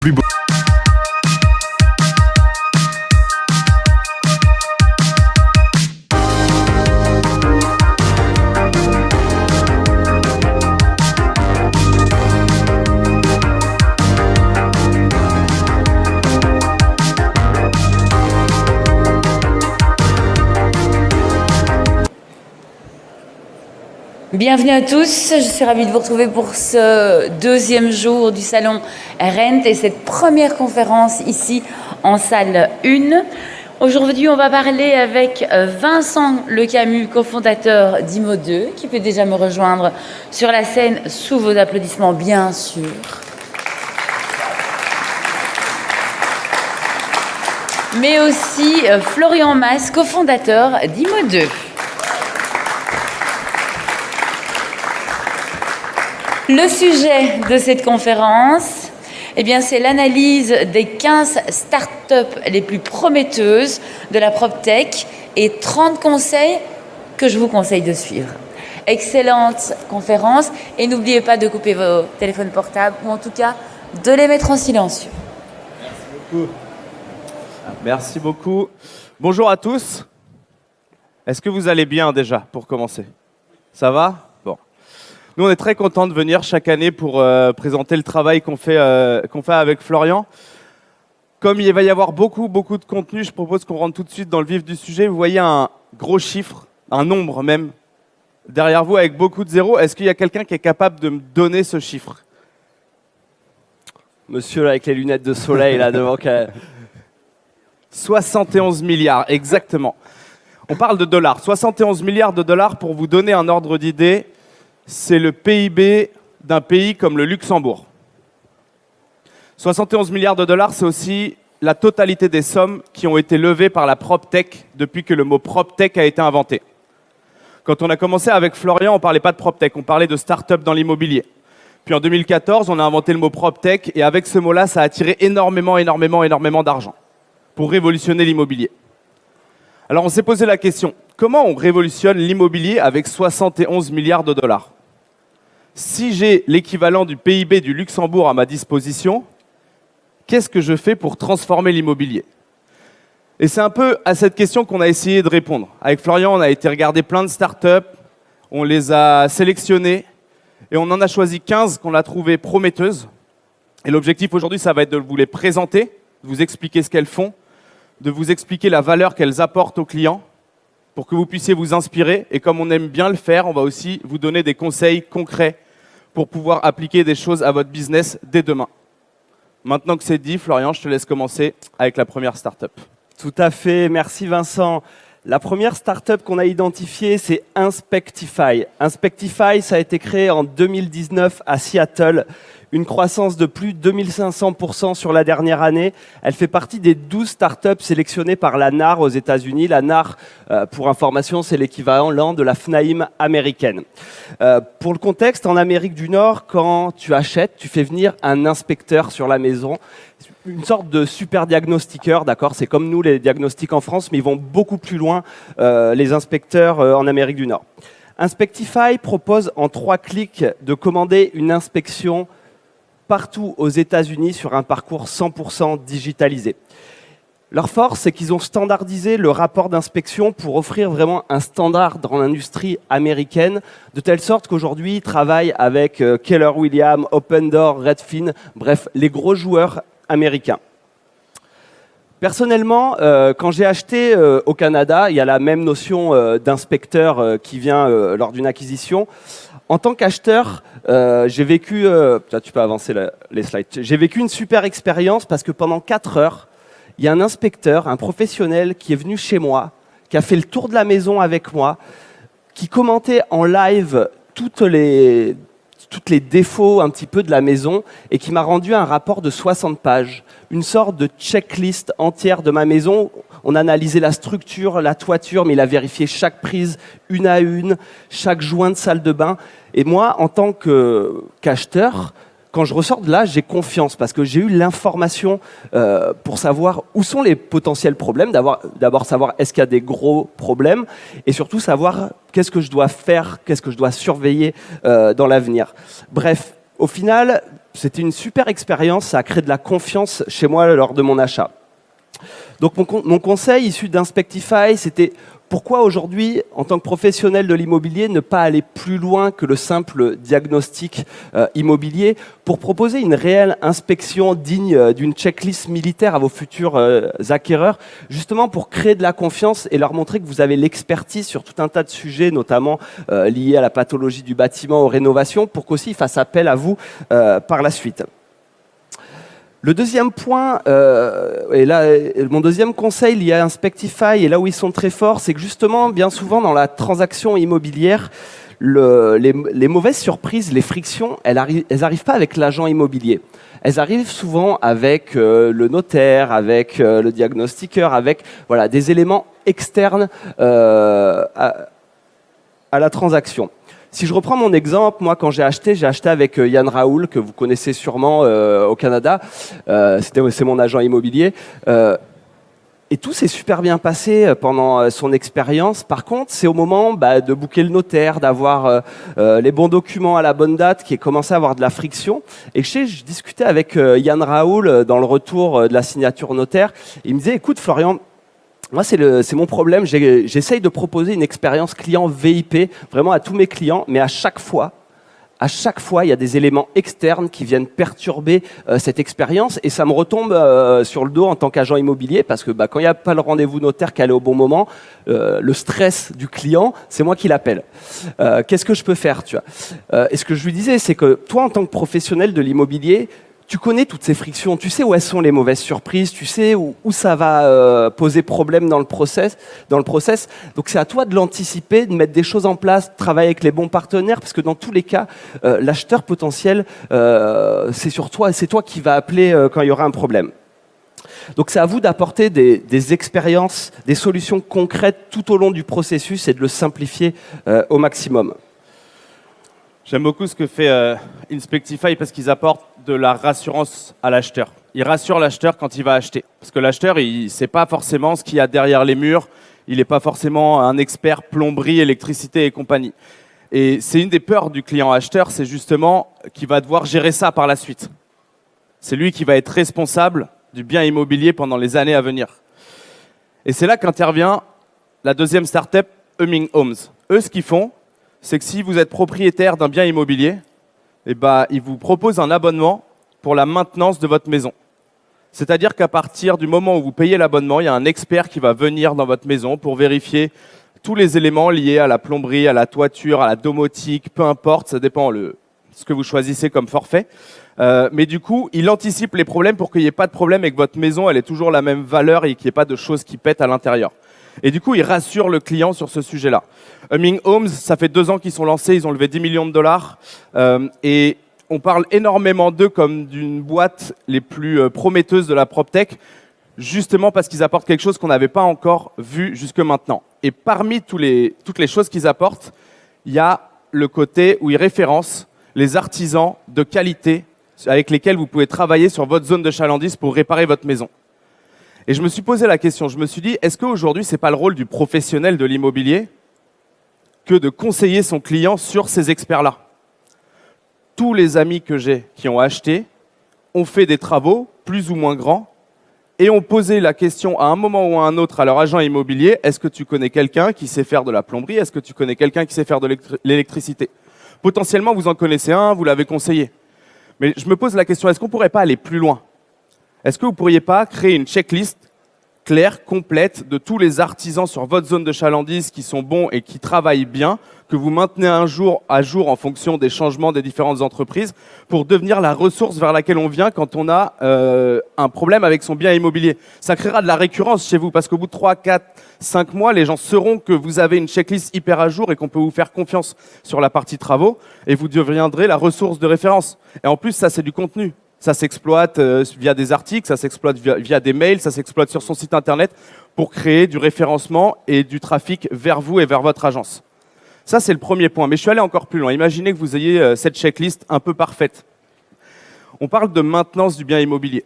plus beau. Bienvenue à tous, je suis ravie de vous retrouver pour ce deuxième jour du salon Rent et cette première conférence ici en salle 1. Aujourd'hui, on va parler avec Vincent Lecamus, cofondateur d'Imo2, qui peut déjà me rejoindre sur la scène sous vos applaudissements, bien sûr. Mais aussi Florian Mas, cofondateur d'Imo2. Le sujet de cette conférence, c'est l'analyse des 15 startups les plus prometteuses de la PropTech et 30 conseils que je vous conseille de suivre. Excellente conférence et n'oubliez pas de couper vos téléphones portables ou en tout cas de les mettre en silencieux. Merci beaucoup. Merci beaucoup. Bonjour à tous. Est-ce que vous allez bien déjà pour commencer? Ça va? Nous, on est très contents de venir chaque année pour présenter le travail qu'on fait avec Florian. Comme il va y avoir beaucoup de contenu, je propose qu'on rentre tout de suite dans le vif du sujet. Vous voyez un gros chiffre, un nombre même, derrière vous avec beaucoup de zéros. Est-ce qu'il y a quelqu'un qui est capable de me donner ce chiffre? Monsieur là, avec les lunettes de soleil là devant. 71 milliards, exactement. On parle de dollars. 71 milliards de dollars, pour vous donner un ordre d'idée, c'est le PIB d'un pays comme le Luxembourg. 71 milliards de dollars, c'est aussi la totalité des sommes qui ont été levées par la PropTech depuis que le mot PropTech a été inventé. Quand on a commencé avec Florian, on ne parlait pas de PropTech, on parlait de start-up dans l'immobilier. Puis en 2014, on a inventé le mot PropTech et avec ce mot-là, ça a attiré énormément d'argent pour révolutionner l'immobilier. Alors on s'est posé la question, comment on révolutionne l'immobilier avec 71 milliards de dollars? Si j'ai l'équivalent du PIB du Luxembourg à ma disposition, qu'est-ce que je fais pour transformer l'immobilier? Et c'est un peu à cette question qu'on a essayé de répondre. Avec Florian, on a été regarder plein de startups, on les a sélectionnées et on en a choisi 15 qu'on a trouvées prometteuses. Et l'objectif aujourd'hui, ça va être de vous les présenter, de vous expliquer ce qu'elles font, de vous expliquer la valeur qu'elles apportent aux clients pour que vous puissiez vous inspirer. Et comme on aime bien le faire, on va aussi vous donner des conseils concrets pour pouvoir appliquer des choses à votre business dès demain. Maintenant que c'est dit, Florian, je te laisse commencer avec la première startup. Tout à fait, merci Vincent. La première startup qu'on a identifiée, c'est Inspectify. Inspectify, ça a été créé en 2019 à Seattle. Une croissance de plus de 2500% sur la dernière année. Elle fait partie des 12 startups sélectionnées par la NAR aux États-Unis. La NAR, pour information, c'est l'équivalent de la FNAIM américaine. Pour le contexte, en Amérique du Nord, quand tu achètes, tu fais venir un inspecteur sur la maison. Une sorte de super diagnostiqueur, d'accord? C'est comme nous les diagnostics en France, mais ils vont beaucoup plus loin, les inspecteurs en Amérique du Nord. Inspectify propose en 3 clics de commander une inspection partout aux États-Unis sur un parcours 100% digitalisé. Leur force, c'est qu'ils ont standardisé le rapport d'inspection pour offrir vraiment un standard dans l'industrie américaine, de telle sorte qu'aujourd'hui, ils travaillent avec Keller Williams, Opendoor, Redfin, bref, les gros joueurs américains. Personnellement, quand j'ai acheté au Canada, il y a la même notion d'inspecteur qui vient lors d'une acquisition. En tant qu'acheteur, j'ai vécu, tu peux avancer les slides. J'ai vécu une super expérience parce que pendant 4 heures, il y a un inspecteur, un professionnel qui est venu chez moi, qui a fait le tour de la maison avec moi, qui commentait en live toutes les défauts un petit peu de la maison et qui m'a rendu un rapport de 60 pages, une sorte de checklist entière de ma maison. On a analysé la structure, la toiture, mais il a vérifié chaque prise une à une, chaque joint de salle de bain. Et moi, en tant qu'acheteur, quand je ressors de là, j'ai confiance parce que j'ai eu l'information pour savoir où sont les potentiels problèmes. D'abord savoir est-ce qu'il y a des gros problèmes et surtout savoir qu'est-ce que je dois faire, qu'est-ce que je dois surveiller dans l'avenir. Bref, au final, c'était une super expérience, ça a créé de la confiance chez moi lors de mon achat. Donc mon conseil issu d'Inspectify, c'était pourquoi aujourd'hui, en tant que professionnel de l'immobilier, ne pas aller plus loin que le simple diagnostic immobilier pour proposer une réelle inspection digne d'une checklist militaire à vos futurs acquéreurs, justement pour créer de la confiance et leur montrer que vous avez l'expertise sur tout un tas de sujets, notamment liés à la pathologie du bâtiment, aux rénovations, pour qu'aussi ils fassent appel à vous par la suite. Le deuxième point, et là, mon deuxième conseil lié à Inspectify, et là où ils sont très forts, c'est que justement, bien souvent dans la transaction immobilière, les mauvaises surprises, les frictions, elles arrivent pas avec l'agent immobilier. Elles arrivent souvent avec le notaire, avec le diagnostiqueur, avec voilà, des éléments externes à la transaction. Si je reprends mon exemple, moi quand j'ai acheté avec Yann Raoul, que vous connaissez sûrement au Canada. C'est mon agent immobilier. Et tout s'est super bien passé pendant son expérience. Par contre, c'est au moment de booker le notaire, d'avoir les bons documents à la bonne date, qui commençait à avoir de la friction. Et je discutais avec Yann Raoul dans le retour de la signature notaire. Il me disait, écoute Florian, moi, c'est mon problème. J'essaye de proposer une expérience client VIP vraiment à tous mes clients, mais à chaque fois, il y a des éléments externes qui viennent perturber cette expérience et ça me retombe sur le dos en tant qu'agent immobilier parce que quand il n'y a pas le rendez-vous notaire qui est allé au bon moment, le stress du client, c'est moi qui l'appelle. Qu'est-ce que je peux faire, tu vois ? Et ce que je lui disais, c'est que toi, en tant que professionnel de l'immobilier, tu connais toutes ces frictions, tu sais où elles sont les mauvaises surprises, tu sais où ça va poser problème dans le process. Donc c'est à toi de l'anticiper, de mettre des choses en place, de travailler avec les bons partenaires, parce que dans tous les cas, l'acheteur potentiel, c'est toi qui vas appeler quand il y aura un problème. Donc c'est à vous d'apporter des expériences, des solutions concrètes tout au long du processus et de le simplifier au maximum. J'aime beaucoup ce que fait Inspectify parce qu'ils apportent de la rassurance à l'acheteur. Ils rassurent l'acheteur quand il va acheter. Parce que l'acheteur, il ne sait pas forcément ce qu'il y a derrière les murs. Il n'est pas forcément un expert plomberie, électricité et compagnie. Et c'est une des peurs du client acheteur, c'est justement qu'il va devoir gérer ça par la suite. C'est lui qui va être responsable du bien immobilier pendant les années à venir. Et c'est là qu'intervient la deuxième startup, Humming Homes. Eux, ce qu'ils font, c'est que si vous êtes propriétaire d'un bien immobilier, ils vous proposent un abonnement pour la maintenance de votre maison. C'est-à-dire qu'à partir du moment où vous payez l'abonnement, il y a un expert qui va venir dans votre maison pour vérifier tous les éléments liés à la plomberie, à la toiture, à la domotique, peu importe, ça dépend ce que vous choisissez comme forfait. Mais du coup, il anticipe les problèmes pour qu'il n'y ait pas de problème et que votre maison elle ait toujours la même valeur et qu'il n'y ait pas de choses qui pètent à l'intérieur. Et du coup, il rassure le client sur ce sujet-là. Humming Homes, ça fait 2 ans qu'ils sont lancés, ils ont levé 10 millions de dollars. Et on parle énormément d'eux comme d'une boîte les plus prometteuses de la PropTech, justement parce qu'ils apportent quelque chose qu'on n'avait pas encore vu jusque maintenant. Et parmi toutes les choses qu'ils apportent, il y a le côté où ils référencent les artisans de qualité avec lesquels vous pouvez travailler sur votre zone de chalandise pour réparer votre maison. Et je me suis posé la question, je me suis dit, est-ce qu'aujourd'hui, ce n'est pas le rôle du professionnel de l'immobilier que de conseiller son client sur ces experts-là ? Tous les amis que j'ai qui ont acheté ont fait des travaux plus ou moins grands et ont posé la question à un moment ou à un autre à leur agent immobilier, est-ce que tu connais quelqu'un qui sait faire de la plomberie ? Est-ce que tu connais quelqu'un qui sait faire de l'électricité ? Potentiellement, vous en connaissez un, vous l'avez conseillé. Mais je me pose la question, est-ce qu'on ne pourrait pas aller plus loin ? Est-ce que vous ne pourriez pas créer une checklist claire, complète, de tous les artisans sur votre zone de chalandise qui sont bons et qui travaillent bien, que vous maintenez à jour en fonction des changements des différentes entreprises, pour devenir la ressource vers laquelle on vient quand on a un problème avec son bien immobilier. Ça créera de la récurrence chez vous, parce qu'au bout de 3, 4, 5 mois, les gens sauront que vous avez une checklist hyper à jour et qu'on peut vous faire confiance sur la partie travaux, et vous deviendrez la ressource de référence. Et en plus, ça, c'est du contenu. Ça s'exploite via des articles, ça s'exploite via des mails, ça s'exploite sur son site internet pour créer du référencement et du trafic vers vous et vers votre agence. Ça, c'est le premier point. Mais je suis allé encore plus loin. Imaginez que vous ayez cette checklist un peu parfaite. On parle de maintenance du bien immobilier.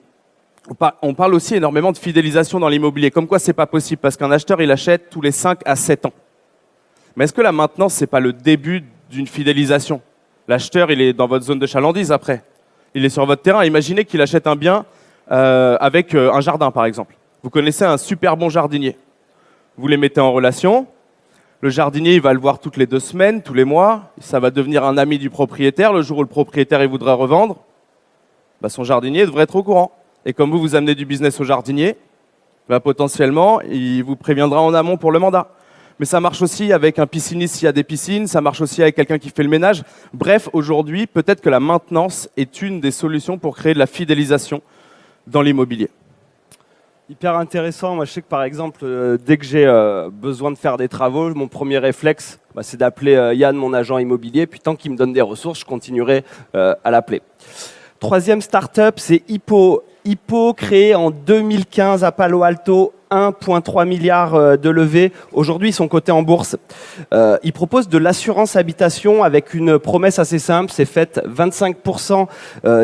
On parle aussi énormément de fidélisation dans l'immobilier. Comme quoi, c'est pas possible parce qu'un acheteur, il achète tous les 5 à 7 ans. Mais est-ce que la maintenance, c'est pas le début d'une fidélisation ? L'acheteur, il est dans votre zone de chalandise après. Il est sur votre terrain. Imaginez qu'il achète un bien avec un jardin, par exemple. Vous connaissez un super bon jardinier. Vous les mettez en relation. Le jardinier, il va le voir toutes les 2 semaines, tous les mois. Ça va devenir un ami du propriétaire. Le jour où le propriétaire il voudra revendre, bah, son jardinier devrait être au courant. Et comme vous amenez du business au jardinier, bah, potentiellement, il vous préviendra en amont pour le mandat. Mais ça marche aussi avec un pisciniste s'il y a des piscines, ça marche aussi avec quelqu'un qui fait le ménage. Bref, aujourd'hui, peut-être que la maintenance est une des solutions pour créer de la fidélisation dans l'immobilier. Hyper intéressant. Moi, je sais que par exemple, dès que j'ai besoin de faire des travaux, mon premier réflexe, c'est d'appeler Yann, mon agent immobilier. Puis tant qu'il me donne des ressources, je continuerai à l'appeler. Troisième start-up, c'est Hippo. Hippo, créé en 2015 à Palo Alto, 1,3 milliard de levée. Aujourd'hui, ils sont cotés en bourse. Ils proposent de l'assurance habitation avec une promesse assez simple. C'est fait 25%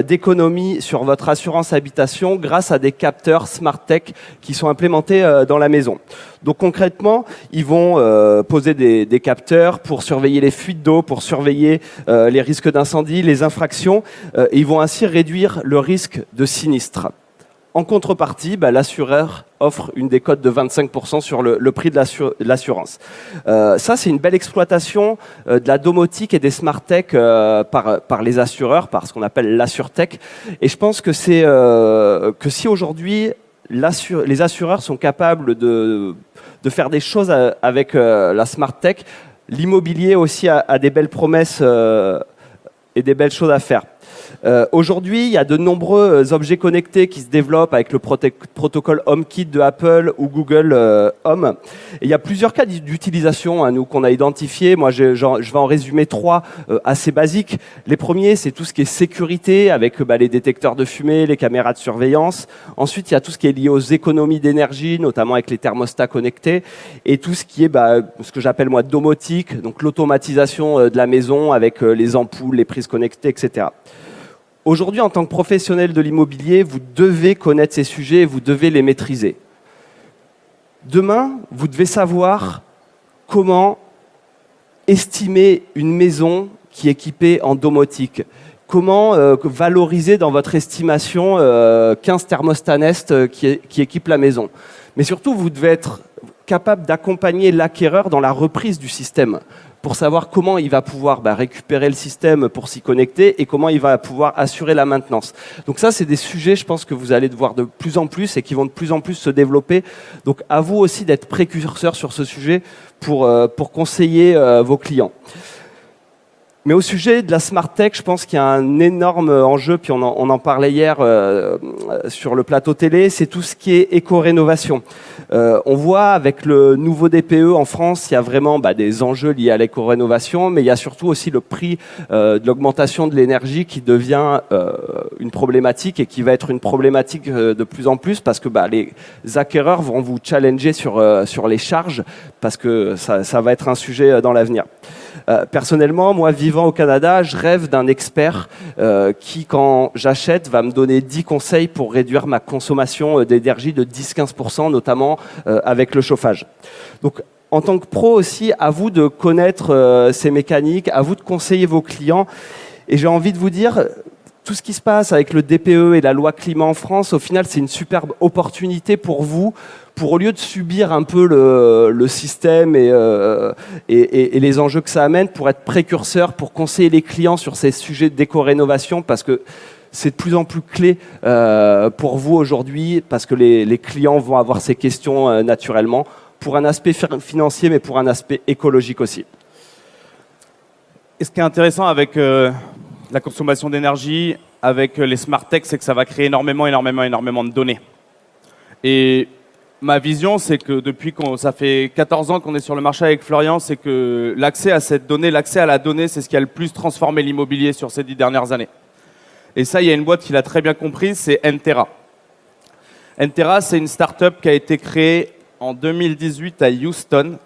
d'économie sur votre assurance habitation grâce à des capteurs Smart Tech qui sont implémentés dans la maison. Donc concrètement, ils vont poser des capteurs pour surveiller les fuites d'eau, pour surveiller les risques d'incendie, les infractions. Et ils vont ainsi réduire le risque de sinistre. En contrepartie, l'assureur offre une décote de 25% sur le prix de l'assurance. Ça, c'est une belle exploitation de la domotique et des smart tech par les assureurs, par ce qu'on appelle l'assurtech. Et je pense que c'est que si aujourd'hui les assureurs sont capables de faire des choses avec la smart tech, l'immobilier aussi a des belles promesses et des belles choses à faire. Aujourd'hui, il y a de nombreux objets connectés qui se développent avec le protocole HomeKit de Apple ou Google Home. Et il y a plusieurs cas d'utilisation nous qu'on a identifiés. Moi, je vais en résumer 3 assez basiques. Les premiers, c'est tout ce qui est sécurité avec les détecteurs de fumée, les caméras de surveillance. Ensuite, il y a tout ce qui est lié aux économies d'énergie, notamment avec les thermostats connectés. Et tout ce qui est ce que j'appelle moi domotique, donc l'automatisation de la maison avec les ampoules, les prises connectées, etc. Aujourd'hui, en tant que professionnel de l'immobilier, vous devez connaître ces sujets et vous devez les maîtriser. Demain, vous devez savoir comment estimer une maison qui est équipée en domotique. Comment valoriser dans votre estimation 15 thermostats Nest qui équipent la maison. Mais surtout, vous devez être capable d'accompagner l'acquéreur dans la reprise du système, pour savoir comment il va pouvoir récupérer le système pour s'y connecter et comment il va pouvoir assurer la maintenance. Donc ça, c'est des sujets, je pense, que vous allez voir de plus en plus et qui vont de plus en plus se développer. Donc à vous aussi d'être précurseur sur ce sujet pour conseiller vos clients. Mais au sujet de la Smart Tech, je pense qu'il y a un énorme enjeu, puis on en parlait hier sur le plateau télé, c'est tout ce qui est éco-rénovation. On voit avec le nouveau DPE en France, il y a vraiment des enjeux liés à l'éco-rénovation, mais il y a surtout aussi le prix de l'augmentation de l'énergie qui devient une problématique et qui va être une problématique de plus en plus parce que les acquéreurs vont vous challenger sur les charges parce que ça va être un sujet dans l'avenir. Personnellement, moi, vivant au Canada, je rêve d'un expert qui, quand j'achète, va me donner 10 conseils pour réduire ma consommation d'énergie de 10-15%, notamment avec le chauffage. Donc, en tant que pro aussi, à vous de connaître ces mécaniques, à vous de conseiller vos clients. Et j'ai envie de vous dire, tout ce qui se passe avec le DPE et la loi climat en France, au final, c'est une superbe opportunité pour vous, pour au lieu de subir un peu le système et les enjeux que ça amène, pour être précurseur, pour conseiller les clients sur ces sujets d'éco-rénovation, parce que c'est de plus en plus clé pour vous aujourd'hui, parce que les clients vont avoir ces questions naturellement, pour un aspect financier, mais pour un aspect écologique aussi. Et ce qui est intéressant avec la consommation d'énergie, avec les smart tech, c'est que ça va créer énormément de données. Et ma vision, c'est que depuis ça fait 14 ans qu'on est sur le marché avec Florian, c'est que l'accès à cette donnée, l'accès à la donnée, c'est ce qui a le plus transformé l'immobilier sur ces 10 dernières années. Et ça, il y a une boîte qui l'a très bien compris, c'est Entera. Entera, c'est une start-up qui a été créée en 2018 à Houston.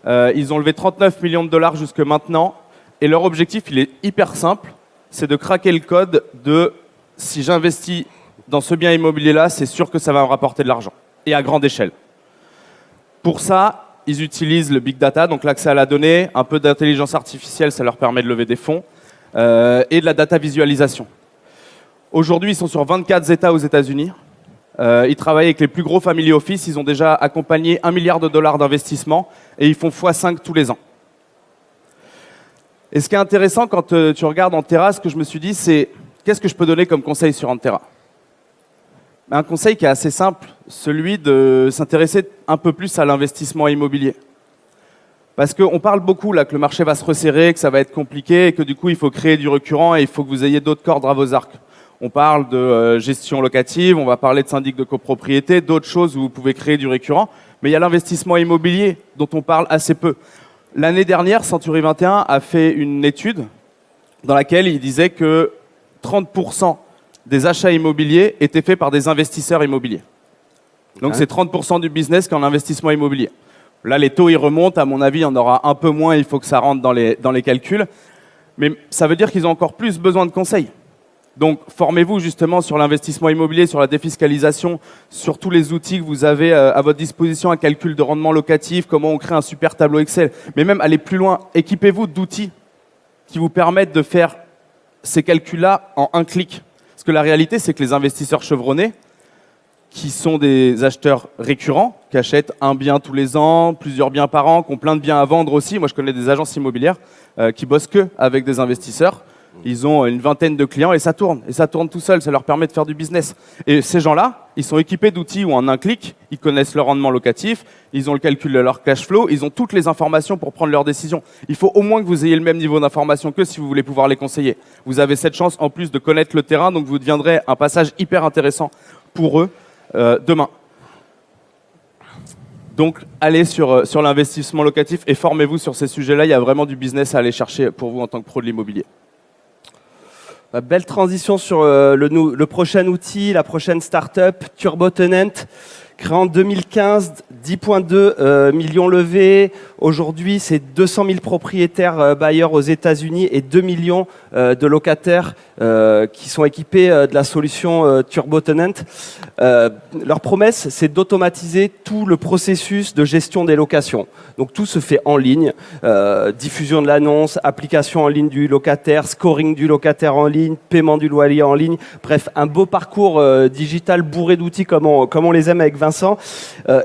Ils ont levé 39 millions de dollars jusque maintenant. Et leur objectif, il est hyper simple, c'est de craquer le code de si j'investis dans ce bien immobilier-là, c'est sûr que ça va me rapporter de l'argent, et à grande échelle. Pour ça, ils utilisent le big data, donc l'accès à la donnée, un peu d'intelligence artificielle, ça leur permet de lever des fonds, et de la data visualisation. Aujourd'hui, ils sont sur 24 États aux États-Unis. Ils travaillent avec les plus gros family office. Ils ont déjà accompagné $1 milliard d'investissement et ils font x5 tous les ans. Et ce qui est intéressant quand tu regardes Antera, ce que je me suis dit, c'est qu'est-ce que je peux donner comme conseil sur Antera? Un conseil qui est assez simple, celui de s'intéresser un peu plus à l'investissement immobilier. Parce qu'on parle beaucoup là que le marché va se resserrer, que ça va être compliqué et que du coup il faut créer du récurrent et il faut que vous ayez d'autres cordes à vos arcs. On parle de gestion locative, on va parler de syndic de copropriété, d'autres choses où vous pouvez créer du récurrent. Mais il y a l'investissement immobilier dont on parle assez peu. L'année dernière, Century 21 a fait une étude dans laquelle il disait que 30% des achats immobiliers étaient faits par des investisseurs immobiliers. Donc c'est 30% du business qui est en investissement immobilier. Là, les taux, ils remontent. À mon avis, il y en aura un peu moins. Il faut que ça rentre dans les calculs. Mais ça veut dire qu'ils ont encore plus besoin de conseils. Donc, formez-vous justement sur l'investissement immobilier, sur la défiscalisation, sur tous les outils que vous avez à votre disposition, un calcul de rendement locatif, comment on crée un super tableau Excel. Mais même, allez plus loin, équipez-vous d'outils qui vous permettent de faire ces calculs-là en un clic. Parce que la réalité, c'est que les investisseurs chevronnés, qui sont des acheteurs récurrents, qui achètent un bien tous les ans, plusieurs biens par an, qui ont plein de biens à vendre aussi. Moi, je connais des agences immobilières qui bossent que avec des investisseurs. Ils ont une vingtaine de clients et ça tourne tout seul. Ça leur permet de faire du business. Et ces gens-là, ils sont équipés d'outils où en un clic, ils connaissent leur rendement locatif, ils ont le calcul de leur cash flow, ils ont toutes les informations pour prendre leurs décisions. Il faut au moins que vous ayez le même niveau d'information qu'eux si vous voulez pouvoir les conseiller. Vous avez cette chance en plus de connaître le terrain, donc vous deviendrez un passage hyper intéressant pour eux demain. Donc, allez sur l'investissement locatif et formez-vous sur ces sujets-là. Il y a vraiment du business à aller chercher pour vous en tant que pro de l'immobilier. Belle transition sur le prochain outil, la prochaine startup, TurboTenant, créée en 2015, 10,2 millions levés. Aujourd'hui, c'est 200 000 propriétaires bailleurs aux États-Unis et 2 millions de locataires qui sont équipés de la solution TurboTenant. Leur promesse, c'est d'automatiser tout le processus de gestion des locations. Donc tout se fait en ligne, diffusion de l'annonce, application en ligne du locataire, scoring du locataire en ligne, paiement du loyer en ligne. Bref, un beau parcours digital bourré d'outils comme on les aime avec Vincent.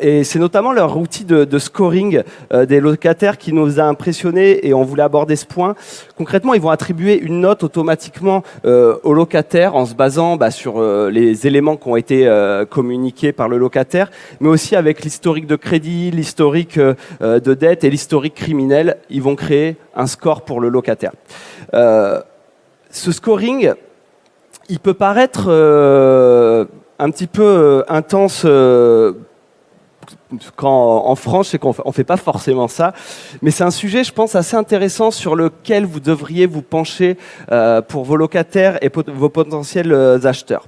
Et c'est notamment leur outil de scoring des locataires qui nous a impressionnés et on voulait aborder ce point. Concrètement, ils vont attribuer une note automatiquement aux locataires en se basant sur les éléments qui ont été communiqués par le locataire, mais aussi avec l'historique de crédit, l'historique de dette et l'historique criminel. Ils vont créer un score pour le locataire. Ce scoring, il peut paraître un petit peu intense quand en France, c'est qu'on ne fait pas forcément ça, mais c'est un sujet, je pense, assez intéressant sur lequel vous devriez vous pencher pour vos locataires et vos potentiels acheteurs.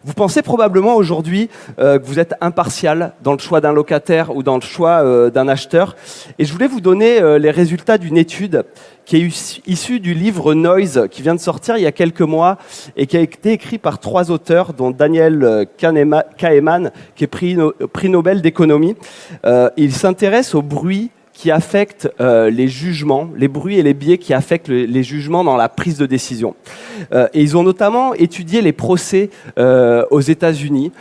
Vous pensez probablement aujourd'hui que vous êtes impartial dans le choix d'un locataire ou dans le choix d'un acheteur. Et je voulais vous donner les résultats d'une étude qui est issue du livre Noise, qui vient de sortir il y a quelques mois et qui a été écrit par 3 auteurs, dont Daniel Kahneman, qui est prix Nobel d'économie. Il s'intéresse au bruit qui affectent les jugements, les bruits et les biais qui affectent les jugements dans la prise de décision. Et ils ont notamment étudié les procès aux États-Unis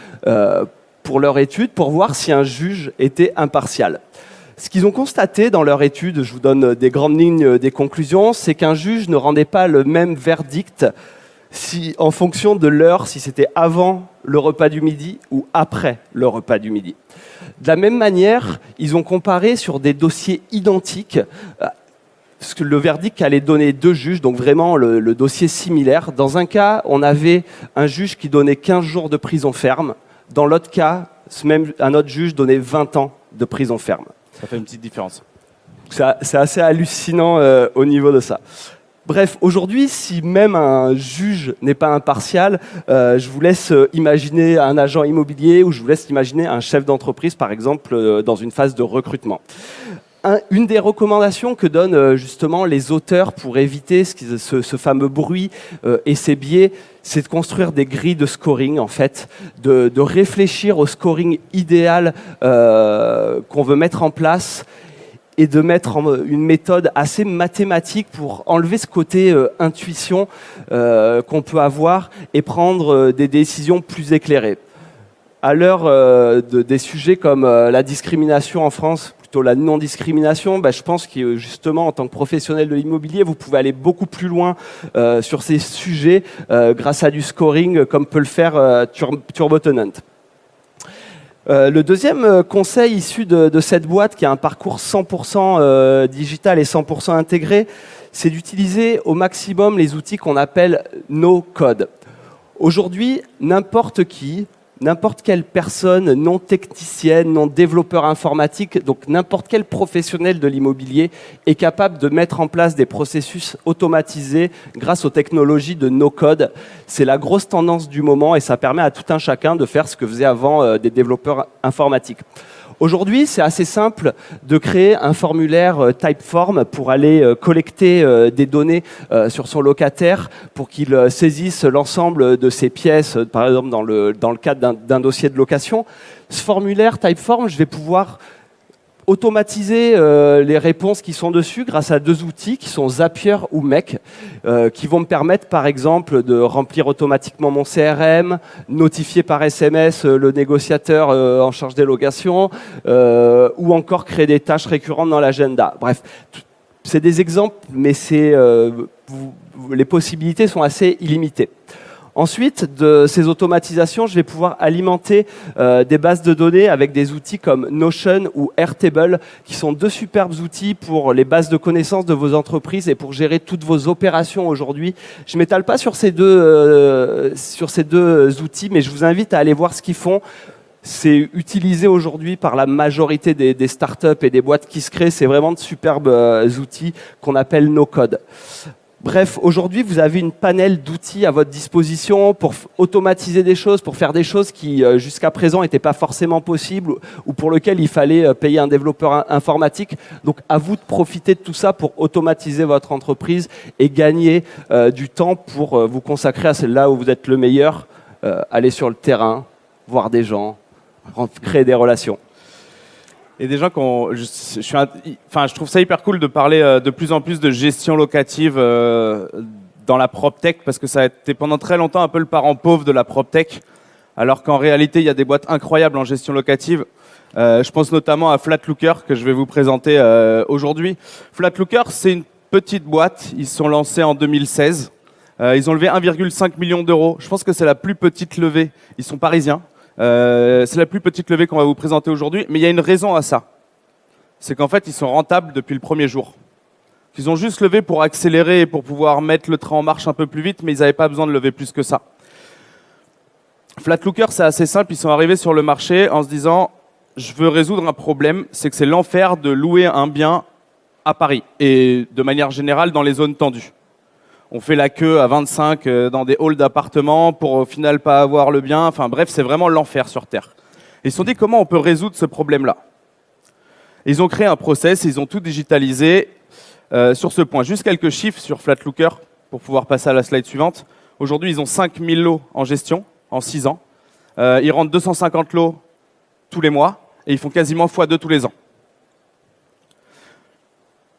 pour leur étude, pour voir si un juge était impartial. Ce qu'ils ont constaté dans leur étude, je vous donne des grandes lignes des conclusions, c'est qu'un juge ne rendait pas le même verdict en fonction de l'heure, si c'était avant le repas du midi ou après le repas du midi. De la même manière, ils ont comparé sur des dossiers identiques le verdict qu'allaient donner 2 juges, donc vraiment le dossier similaire. Dans un cas, on avait un juge qui donnait 15 jours de prison ferme. Dans l'autre cas, un autre juge donnait 20 ans de prison ferme. Ça fait une petite différence. C'est assez hallucinant au niveau de ça. Bref, aujourd'hui, si même un juge n'est pas impartial, je vous laisse imaginer un agent immobilier ou je vous laisse imaginer un chef d'entreprise, par exemple, dans une phase de recrutement. Une des recommandations que donnent justement les auteurs pour éviter ce fameux bruit et ces biais, c'est de construire des grilles de scoring, en fait, de réfléchir au scoring idéal qu'on veut mettre en place et de mettre une méthode assez mathématique pour enlever ce côté intuition qu'on peut avoir et prendre des décisions plus éclairées. À l'heure des sujets comme la discrimination en France, plutôt la non-discrimination, je pense que justement, en tant que professionnel de l'immobilier, vous pouvez aller beaucoup plus loin sur ces sujets grâce à du scoring, comme peut le faire TurboTenant. Le deuxième conseil issu de cette boîte, qui a un parcours 100% digital et 100% intégré, c'est d'utiliser au maximum les outils qu'on appelle no-code. Aujourd'hui, n'importe qui, n'importe quelle personne non technicienne, non développeur informatique, donc n'importe quel professionnel de l'immobilier est capable de mettre en place des processus automatisés grâce aux technologies de no-code. C'est la grosse tendance du moment et ça permet à tout un chacun de faire ce que faisaient avant des développeurs informatiques. Aujourd'hui, c'est assez simple de créer un formulaire Typeform pour aller collecter des données sur son locataire pour qu'il saisisse l'ensemble de ses pièces, par exemple dans le cadre d'un dossier de location. Ce formulaire Typeform, je vais pouvoir automatiser les réponses qui sont dessus grâce à deux outils qui sont Zapier ou Make, qui vont me permettre par exemple de remplir automatiquement mon CRM, notifier par SMS le négociateur en charge des locations, ou encore créer des tâches récurrentes dans l'agenda. Bref, c'est des exemples, mais les possibilités sont assez illimitées. Ensuite, de ces automatisations, je vais pouvoir alimenter des bases de données avec des outils comme Notion ou Airtable, qui sont deux superbes outils pour les bases de connaissances de vos entreprises et pour gérer toutes vos opérations aujourd'hui. Je ne m'étale pas sur ces deux outils, mais je vous invite à aller voir ce qu'ils font. C'est utilisé aujourd'hui par la majorité des startups et des boîtes qui se créent. C'est vraiment de superbes outils qu'on appelle no-code. Bref, aujourd'hui, vous avez une panel d'outils à votre disposition pour automatiser des choses, pour faire des choses qui, jusqu'à présent, n'étaient pas forcément possibles ou pour lesquelles il fallait payer un développeur informatique. Donc, à vous de profiter de tout ça pour automatiser votre entreprise et gagner du temps pour vous consacrer à celle-là où vous êtes le meilleur, aller sur le terrain, voir des gens, créer des relations. Et des gens je trouve ça hyper cool de parler de plus en plus de gestion locative dans la PropTech, parce que ça a été pendant très longtemps un peu le parent pauvre de la PropTech, alors qu'en réalité, il y a des boîtes incroyables en gestion locative. Je pense notamment à Flatlooker, que je vais vous présenter aujourd'hui. Flatlooker, c'est une petite boîte. Ils se sont lancés en 2016. Ils ont levé 1,5 million d'euros. Je pense que c'est la plus petite levée. Ils sont parisiens. C'est la plus petite levée qu'on va vous présenter aujourd'hui, mais il y a une raison à ça. C'est qu'en fait, ils sont rentables depuis le premier jour. Ils ont juste levé pour accélérer et pour pouvoir mettre le train en marche un peu plus vite, mais ils n'avaient pas besoin de lever plus que ça. Flatlooker, c'est assez simple. Ils sont arrivés sur le marché en se disant « Je veux résoudre un problème, c'est que c'est l'enfer de louer un bien à Paris et de manière générale dans les zones tendues. On fait la queue à 25 dans des halls d'appartements pour au final pas avoir le bien. Enfin bref, c'est vraiment l'enfer sur Terre. Et ils se sont dit comment on peut résoudre ce problème-là. Ils ont créé un process, ils ont tout digitalisé sur ce point. Juste quelques chiffres sur Flatlooker pour pouvoir passer à la slide suivante. Aujourd'hui, ils ont 5000 lots en gestion en 6 ans. Ils rendent 250 lots tous les mois et ils font quasiment x2 tous les ans.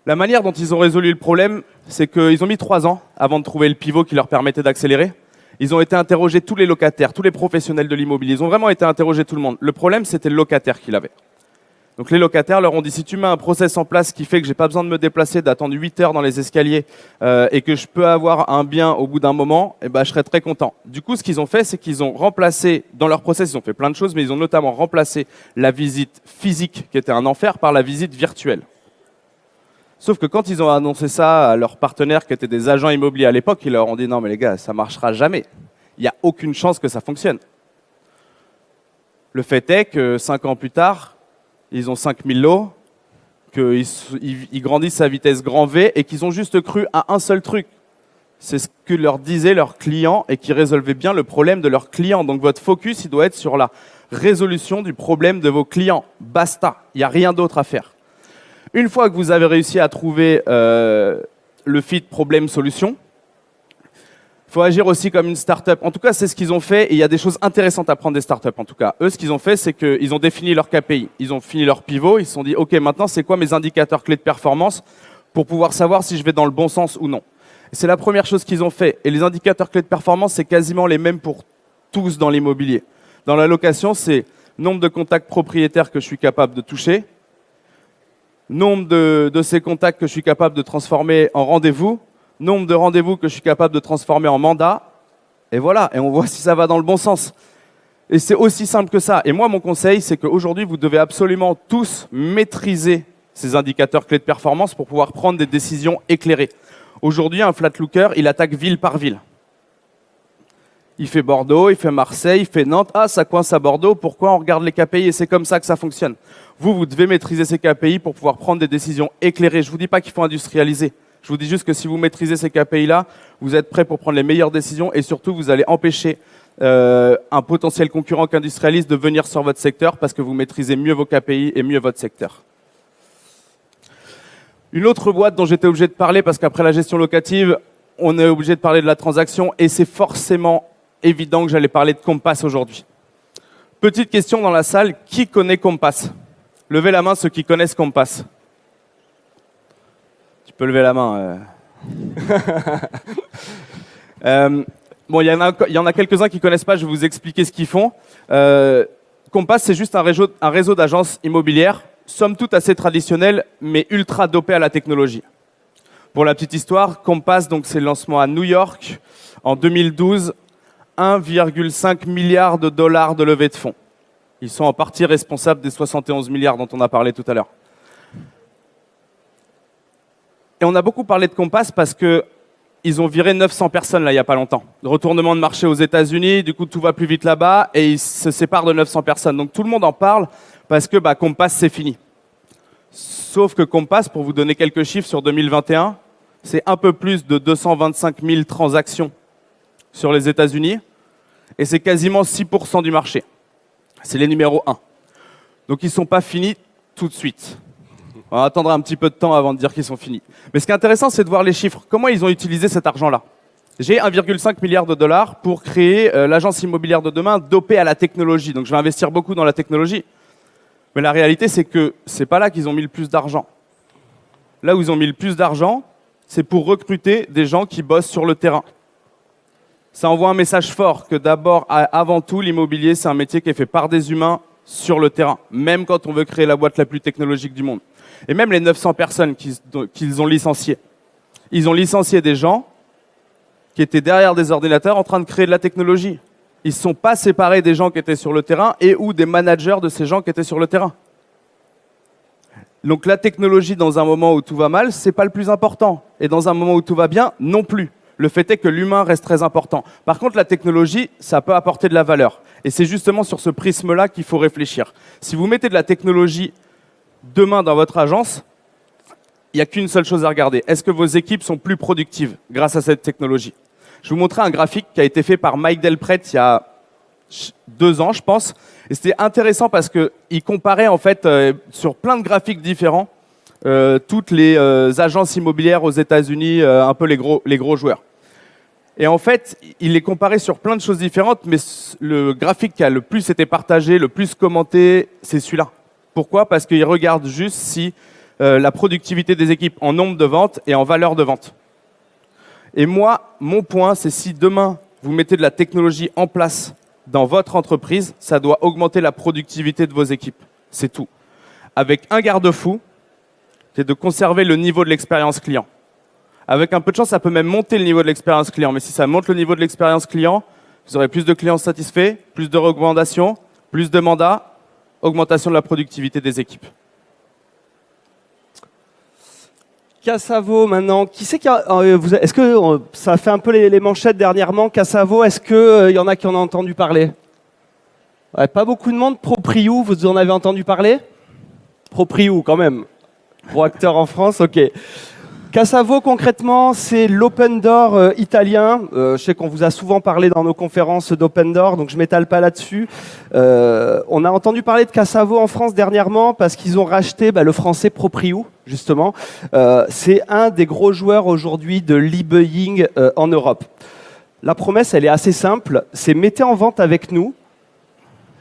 La manière dont ils ont résolu le problème, c'est qu'ils ont mis 3 ans avant de trouver le pivot qui leur permettait d'accélérer. Ils ont été interrogés tous les locataires, tous les professionnels de l'immobilier. Ils ont vraiment été interrogés tout le monde. Le problème, c'était le locataire qui l'avait. Donc les locataires leur ont dit, si tu mets un process en place qui fait que j'ai pas besoin de me déplacer, d'attendre 8 heures dans les escaliers et que je peux avoir un bien au bout d'un moment, je serais très content. Du coup, ce qu'ils ont fait, c'est qu'ils ont remplacé, dans leur process, ils ont fait plein de choses, mais ils ont notamment remplacé la visite physique, qui était un enfer, par la visite virtuelle. Sauf que quand ils ont annoncé ça à leurs partenaires qui étaient des agents immobiliers à l'époque, ils leur ont dit non mais les gars, ça marchera jamais. Il n'y a aucune chance que ça fonctionne. Le fait est que 5 ans plus tard, ils ont 5000 lots, qu'ils grandissent à vitesse grand V et qu'ils ont juste cru à un seul truc. C'est ce que leur disaient leurs clients et qui résolvait bien le problème de leurs clients. Donc votre focus, il doit être sur la résolution du problème de vos clients. Basta, il n'y a rien d'autre à faire. Une fois que vous avez réussi à trouver le fit problème-solution, Il faut agir aussi comme une start-up. En tout cas, c'est ce qu'ils ont fait et il y a des choses intéressantes à prendre des start-up en tout cas. Eux, ce qu'ils ont fait, c'est qu'ils ont défini leur KPI. Ils ont fini leur pivot. Ils se sont dit, OK, maintenant, c'est quoi mes indicateurs clés de performance pour pouvoir savoir si je vais dans le bon sens ou non. Et c'est la première chose qu'ils ont fait. Et les indicateurs clés de performance, c'est quasiment les mêmes pour tous dans l'immobilier. Dans la location, c'est nombre de contacts propriétaires que je suis capable de toucher, nombre de ces contacts que je suis capable de transformer en rendez-vous, nombre de rendez-vous que je suis capable de transformer en mandat, et voilà, et on voit si ça va dans le bon sens. Et c'est aussi simple que ça. Et moi, mon conseil, c'est qu'aujourd'hui, vous devez absolument tous maîtriser ces indicateurs clés de performance pour pouvoir prendre des décisions éclairées. Aujourd'hui, un flat looker, il attaque ville par ville. Il fait Bordeaux, il fait Marseille, il fait Nantes. Ah, ça coince à Bordeaux, pourquoi on regarde les KPI? Et c'est comme ça que ça fonctionne. Vous devez maîtriser ces KPI pour pouvoir prendre des décisions éclairées. Je ne vous dis pas qu'il faut industrialiser. Je vous dis juste que si vous maîtrisez ces KPI-là, vous êtes prêt pour prendre les meilleures décisions et surtout, vous allez empêcher un potentiel concurrent qu'industrialiste de venir sur votre secteur parce que vous maîtrisez mieux vos KPI et mieux votre secteur. Une autre boîte dont j'étais obligé de parler parce qu'après la gestion locative, on est obligé de parler de la transaction et c'est forcément évident que j'allais parler de Compass aujourd'hui. Petite question dans la salle, qui connaît Compass? Levez la main ceux qui connaissent Compass. Tu peux lever la main. Bon, il y en a quelques-uns qui ne connaissent pas, je vais vous expliquer ce qu'ils font. Compass, c'est juste un réseau d'agences immobilières, somme toute assez traditionnel, mais ultra dopé à la technologie. Pour la petite histoire, Compass, donc, c'est le lancement à New York en 2012, 1,5 milliard de dollars de levée de fonds. Ils sont en partie responsables des 71 milliards dont on a parlé tout à l'heure. Et on a beaucoup parlé de Compass parce qu'ils ont viré 900 personnes là, il n'y a pas longtemps. Retournement de marché aux États-Unis, du coup tout va plus vite là-bas et ils se séparent de 900 personnes. Donc tout le monde en parle parce que Compass c'est fini. Sauf que Compass, pour vous donner quelques chiffres sur 2021, c'est un peu plus de 225 000 transactions sur les États-Unis et c'est quasiment 6% du marché. C'est les numéros 1. Donc ils ne sont pas finis tout de suite. On attendra un petit peu de temps avant de dire qu'ils sont finis. Mais ce qui est intéressant, c'est de voir les chiffres. Comment ils ont utilisé cet argent-là? J'ai 1,5 milliard de dollars pour créer l'agence immobilière de demain dopée à la technologie. Donc je vais investir beaucoup dans la technologie. Mais la réalité, c'est que ce n'est pas là qu'ils ont mis le plus d'argent. Là où ils ont mis le plus d'argent, c'est pour recruter des gens qui bossent sur le terrain. Ça envoie un message fort que d'abord, avant tout, l'immobilier, c'est un métier qui est fait par des humains sur le terrain, même quand on veut créer la boîte la plus technologique du monde. Et même les 900 personnes qu'ils ont licenciées. Ils ont licencié des gens qui étaient derrière des ordinateurs en train de créer de la technologie. Ils ne sont pas séparés des gens qui étaient sur le terrain et ou des managers de ces gens qui étaient sur le terrain. Donc la technologie, dans un moment où tout va mal, ce n'est pas le plus important. Et dans un moment où tout va bien, non plus. Le fait est que l'humain reste très important. Par contre, la technologie, ça peut apporter de la valeur. Et c'est justement sur ce prisme-là qu'il faut réfléchir. Si vous mettez de la technologie demain dans votre agence, il n'y a qu'une seule chose à regarder. Est-ce que vos équipes sont plus productives grâce à cette technologie? Je vais vous montrer un graphique qui a été fait par Mike Delpret il y a 2 ans, je pense. Et c'était intéressant parce qu'il comparait en fait sur plein de graphiques différents toutes les agences immobilières aux États-Unis, un peu les gros joueurs. Et en fait, il les comparait sur plein de choses différentes, mais le graphique qui a le plus été partagé, le plus commenté, c'est celui-là. Pourquoi? Parce qu'il regarde juste si la productivité des équipes en nombre de ventes et en valeur de vente. Et moi, mon point, c'est si demain, vous mettez de la technologie en place dans votre entreprise, ça doit augmenter la productivité de vos équipes. C'est tout. Avec un garde-fou, c'est de conserver le niveau de l'expérience client. Avec un peu de chance, ça peut même monter le niveau de l'expérience client. Mais si ça monte le niveau de l'expérience client, vous aurez plus de clients satisfaits, plus de recommandations, plus de mandats, augmentation de la productivité des équipes. Cassavo maintenant, qui c'est qui est-ce que ça a fait un peu les manchettes dernièrement? Cassavo, est-ce qu'il y en a qui en ont entendu parler? Ouais, pas beaucoup de monde. Propriu, vous en avez entendu parler? Propriu quand même. Gros acteur en France, ok. Cassavo, concrètement, c'est l'open door italien. Je sais qu'on vous a souvent parlé dans nos conférences d'open door, donc je m'étale pas là-dessus. On a entendu parler de Cassavo en France dernièrement parce qu'ils ont racheté le français Propriu, justement. C'est un des gros joueurs aujourd'hui de l'e-buying en Europe. La promesse, elle est assez simple, c'est mettez en vente avec nous.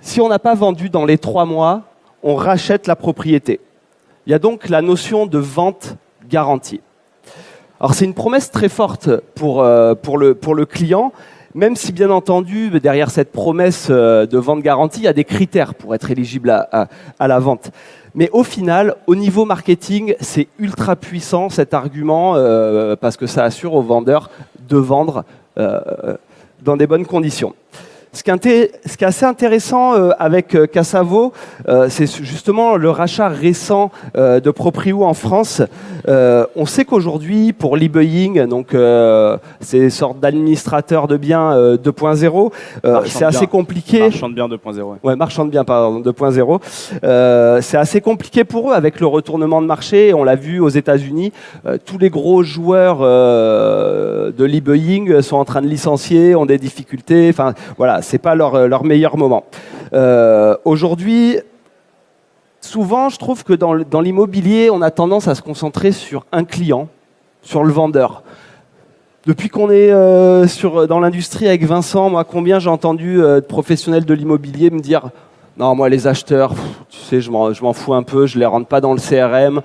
Si on n'a pas vendu dans les 3 mois, on rachète la propriété. Il y a donc la notion de vente garantie. Alors c'est une promesse très forte pour le client, même si bien entendu, derrière cette promesse de vente garantie, il y a des critères pour être éligible à la vente. Mais au final, au niveau marketing, c'est ultra puissant cet argument parce que ça assure aux vendeurs de vendre dans des bonnes conditions. Ce qui est assez intéressant avec Cassavo, c'est justement le rachat récent de Propriou en France. On sait qu'aujourd'hui, pour l'e-buying, donc ces sortes d'administrateurs de biens 2.0, c'est assez compliqué. Marchand de biens 2.0. Ouais, marchand de biens, pardon, 2.0. C'est assez compliqué pour eux avec le retournement de marché. On l'a vu aux États-Unis, tous les gros joueurs de l'e-buying sont en train de licencier, ont des difficultés. Enfin, voilà. C'est pas leur meilleur moment. Aujourd'hui, souvent, je trouve que dans l'immobilier, on a tendance à se concentrer sur un client, sur le vendeur. Depuis qu'on est dans l'industrie avec Vincent, moi, combien j'ai entendu de professionnels de l'immobilier me dire « Non, moi, les acheteurs, tu sais, je m'en fous un peu, je les rentre pas dans le CRM.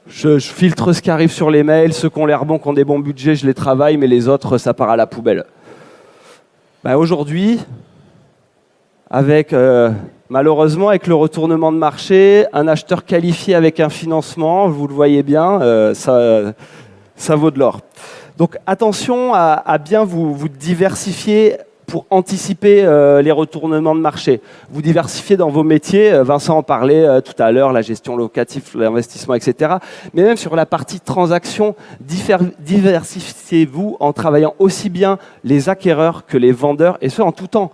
Je filtre ce qui arrive sur les mails, ceux qui ont l'air bons, qui ont des bons budgets, je les travaille, mais les autres, ça part à la poubelle. » Aujourd'hui, malheureusement, avec le retournement de marché, un acheteur qualifié avec un financement, vous le voyez bien, ça vaut de l'or. Donc attention à bien vous diversifier pour anticiper les retournements de marché. Vous diversifiez dans vos métiers, Vincent en parlait tout à l'heure, la gestion locative, l'investissement, etc. Mais même sur la partie transaction, diversifiez-vous en travaillant aussi bien les acquéreurs que les vendeurs, et ce en tout temps.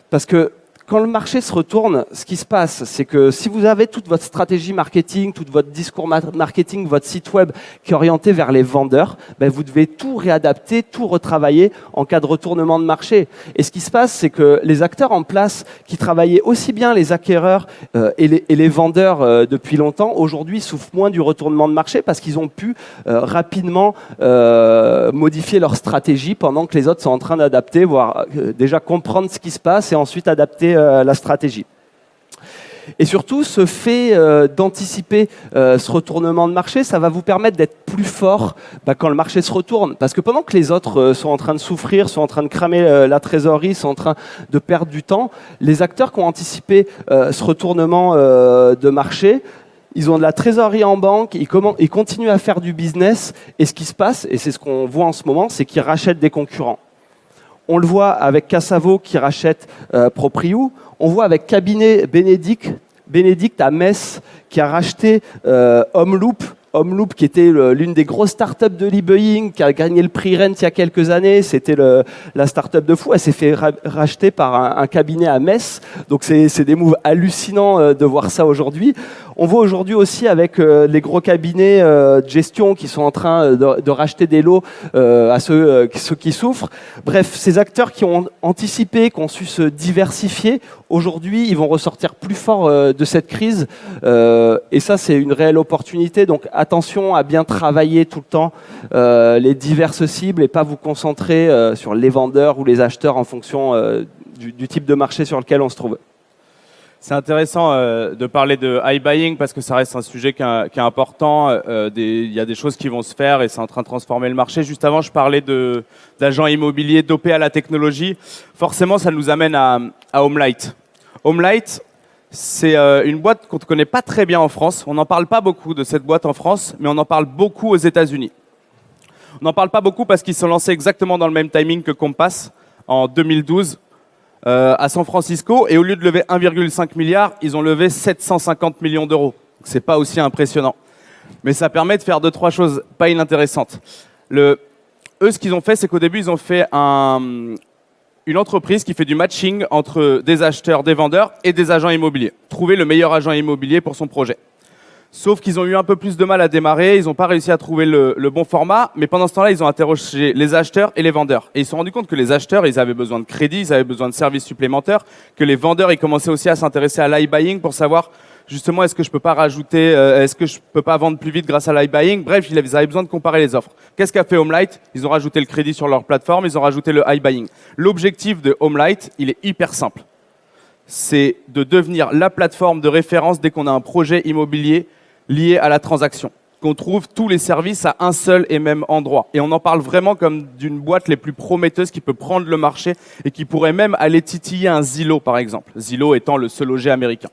Parce que quand le marché se retourne, ce qui se passe, c'est que si vous avez toute votre stratégie marketing, tout votre discours marketing, votre site web qui est orienté vers les vendeurs, vous devez tout réadapter, tout retravailler en cas de retournement de marché. Et ce qui se passe, c'est que les acteurs en place qui travaillaient aussi bien les acquéreurs et les vendeurs depuis longtemps, aujourd'hui souffrent moins du retournement de marché parce qu'ils ont pu rapidement modifier leur stratégie pendant que les autres sont en train d'adapter, voire déjà comprendre ce qui se passe et ensuite adapter la stratégie. Et surtout, ce fait d'anticiper ce retournement de marché, ça va vous permettre d'être plus fort quand le marché se retourne. Parce que pendant que les autres sont en train de souffrir, sont en train de cramer la trésorerie, sont en train de perdre du temps, les acteurs qui ont anticipé ce retournement de marché, ils ont de la trésorerie en banque, ils continuent à faire du business. Et ce qui se passe, et c'est ce qu'on voit en ce moment, c'est qu'ils rachètent des concurrents. On le voit avec Cassavo qui rachète Propriou. On voit avec Cabinet Bénédicte à Metz qui a racheté Homeloop. Homeloop qui était l'une des grosses startups de l'e-buying, qui a gagné le prix Rent il y a quelques années. C'était la startup de fou. Elle s'est fait racheter par un cabinet à Metz. Donc c'est des moves hallucinants de voir ça aujourd'hui. On voit aujourd'hui aussi avec les gros cabinets de gestion qui sont en train de racheter des lots à ceux qui souffrent. Bref, ces acteurs qui ont anticipé, qui ont su se diversifier, aujourd'hui, ils vont ressortir plus forts de cette crise. Et ça, c'est une réelle opportunité. Donc attention à bien travailler tout le temps les diverses cibles et pas vous concentrer sur les vendeurs ou les acheteurs en fonction du type de marché sur lequel on se trouve. C'est intéressant de parler de iBuying parce que ça reste un sujet qui est important. Il y a des choses qui vont se faire et c'est en train de transformer le marché. Juste avant, je parlais d'agents immobiliers dopés à la technologie. Forcément, ça nous amène à Homelight. Homelight, c'est une boîte qu'on ne connaît pas très bien en France. On n'en parle pas beaucoup de cette boîte en France, mais on en parle beaucoup aux États-Unis. On n'en parle pas beaucoup parce qu'ils sont lancés exactement dans le même timing que Compass en 2012. À San Francisco, et au lieu de lever 1,5 milliard, ils ont levé 750 millions d'euros. C'est pas aussi impressionnant. Mais ça permet de faire 2-3 choses pas inintéressantes. Eux, ce qu'ils ont fait, c'est qu'au début, ils ont fait une entreprise qui fait du matching entre des acheteurs, des vendeurs et des agents immobiliers. Trouver le meilleur agent immobilier pour son projet. Sauf qu'ils ont eu un peu plus de mal à démarrer, ils n'ont pas réussi à trouver le bon format, mais pendant ce temps-là, ils ont interrogé les acheteurs et les vendeurs. Et ils se sont rendus compte que les acheteurs, ils avaient besoin de crédit, ils avaient besoin de services supplémentaires, que les vendeurs, ils commençaient aussi à s'intéresser à l'iBuying pour savoir justement est-ce que je peux pas rajouter, est-ce que je peux pas vendre plus vite grâce à l'iBuying. Bref, ils avaient besoin de comparer les offres. Qu'est-ce qu'a fait Homelight? Ils ont rajouté le crédit sur leur plateforme, ils ont rajouté le iBuying. L'objectif de Homelight, il est hyper simple. C'est de devenir la plateforme de référence dès qu'on a un projet immobilier lié à la transaction, qu'on trouve tous les services à un seul et même endroit. Et on en parle vraiment comme d'une boîte les plus prometteuses qui peut prendre le marché et qui pourrait même aller titiller un Zillow, par exemple. Zillow étant le seul logé américain.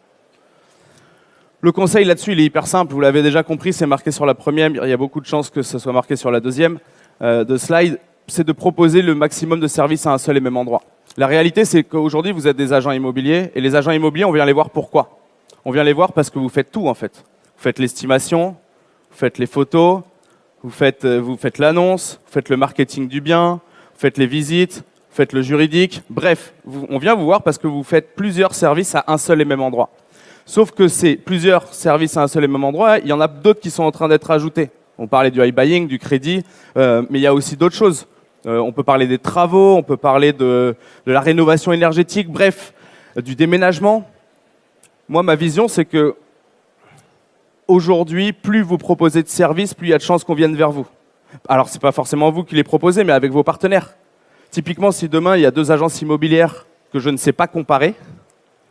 Le conseil là-dessus, il est hyper simple. Vous l'avez déjà compris, c'est marqué sur la première. Il y a beaucoup de chances que ce soit marqué sur la deuxième de slide. C'est de proposer le maximum de services à un seul et même endroit. La réalité, c'est qu'aujourd'hui, vous êtes des agents immobiliers. Et les agents immobiliers, on vient les voir pourquoi? On vient les voir parce que vous faites tout, en fait. Vous faites l'estimation, vous faites les photos, vous faites l'annonce, vous faites le marketing du bien, vous faites les visites, vous faites le juridique. Bref, on vient vous voir parce que vous faites plusieurs services à un seul et même endroit. Sauf que ces plusieurs services à un seul et même endroit, il y en a d'autres qui sont en train d'être ajoutés. On parlait du iBuying, du crédit, mais il y a aussi d'autres choses. On peut parler des travaux, on peut parler de la rénovation énergétique, bref, du déménagement. Moi, ma vision, c'est que aujourd'hui, plus vous proposez de services, plus il y a de chances qu'on vienne vers vous. Alors, ce n'est pas forcément vous qui les proposez, mais avec vos partenaires. Typiquement, si demain, il y a 2 agences immobilières que je ne sais pas comparer,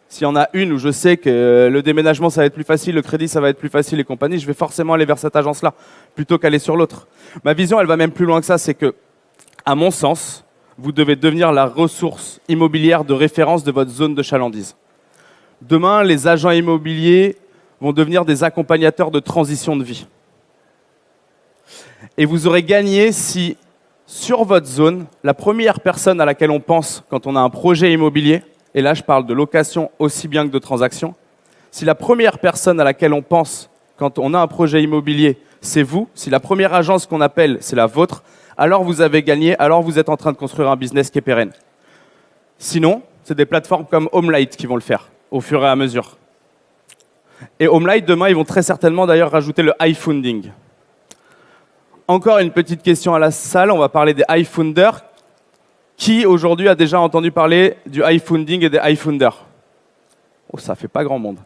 s'il y en a une où je sais que le déménagement, ça va être plus facile, le crédit, ça va être plus facile et compagnie, je vais forcément aller vers cette agence-là, plutôt qu'aller sur l'autre. Ma vision, elle va même plus loin que ça, c'est que, à mon sens, vous devez devenir la ressource immobilière de référence de votre zone de chalandise. Demain, les agents immobiliers vont devenir des accompagnateurs de transition de vie. Et vous aurez gagné si, sur votre zone, la première personne à laquelle on pense quand on a un projet immobilier, et là je parle de location aussi bien que de transaction, si la première personne à laquelle on pense quand on a un projet immobilier, c'est vous, si la première agence qu'on appelle, c'est la vôtre, alors vous avez gagné, alors vous êtes en train de construire un business qui est pérenne. Sinon, c'est des plateformes comme Homelight qui vont le faire, au fur et à mesure. Et Homelight, demain, ils vont très certainement d'ailleurs rajouter le iFunding. Encore une petite question à la salle, on va parler des iFunders. Qui aujourd'hui a déjà entendu parler du iFunding et des iFunders? Oh, ça fait pas grand monde.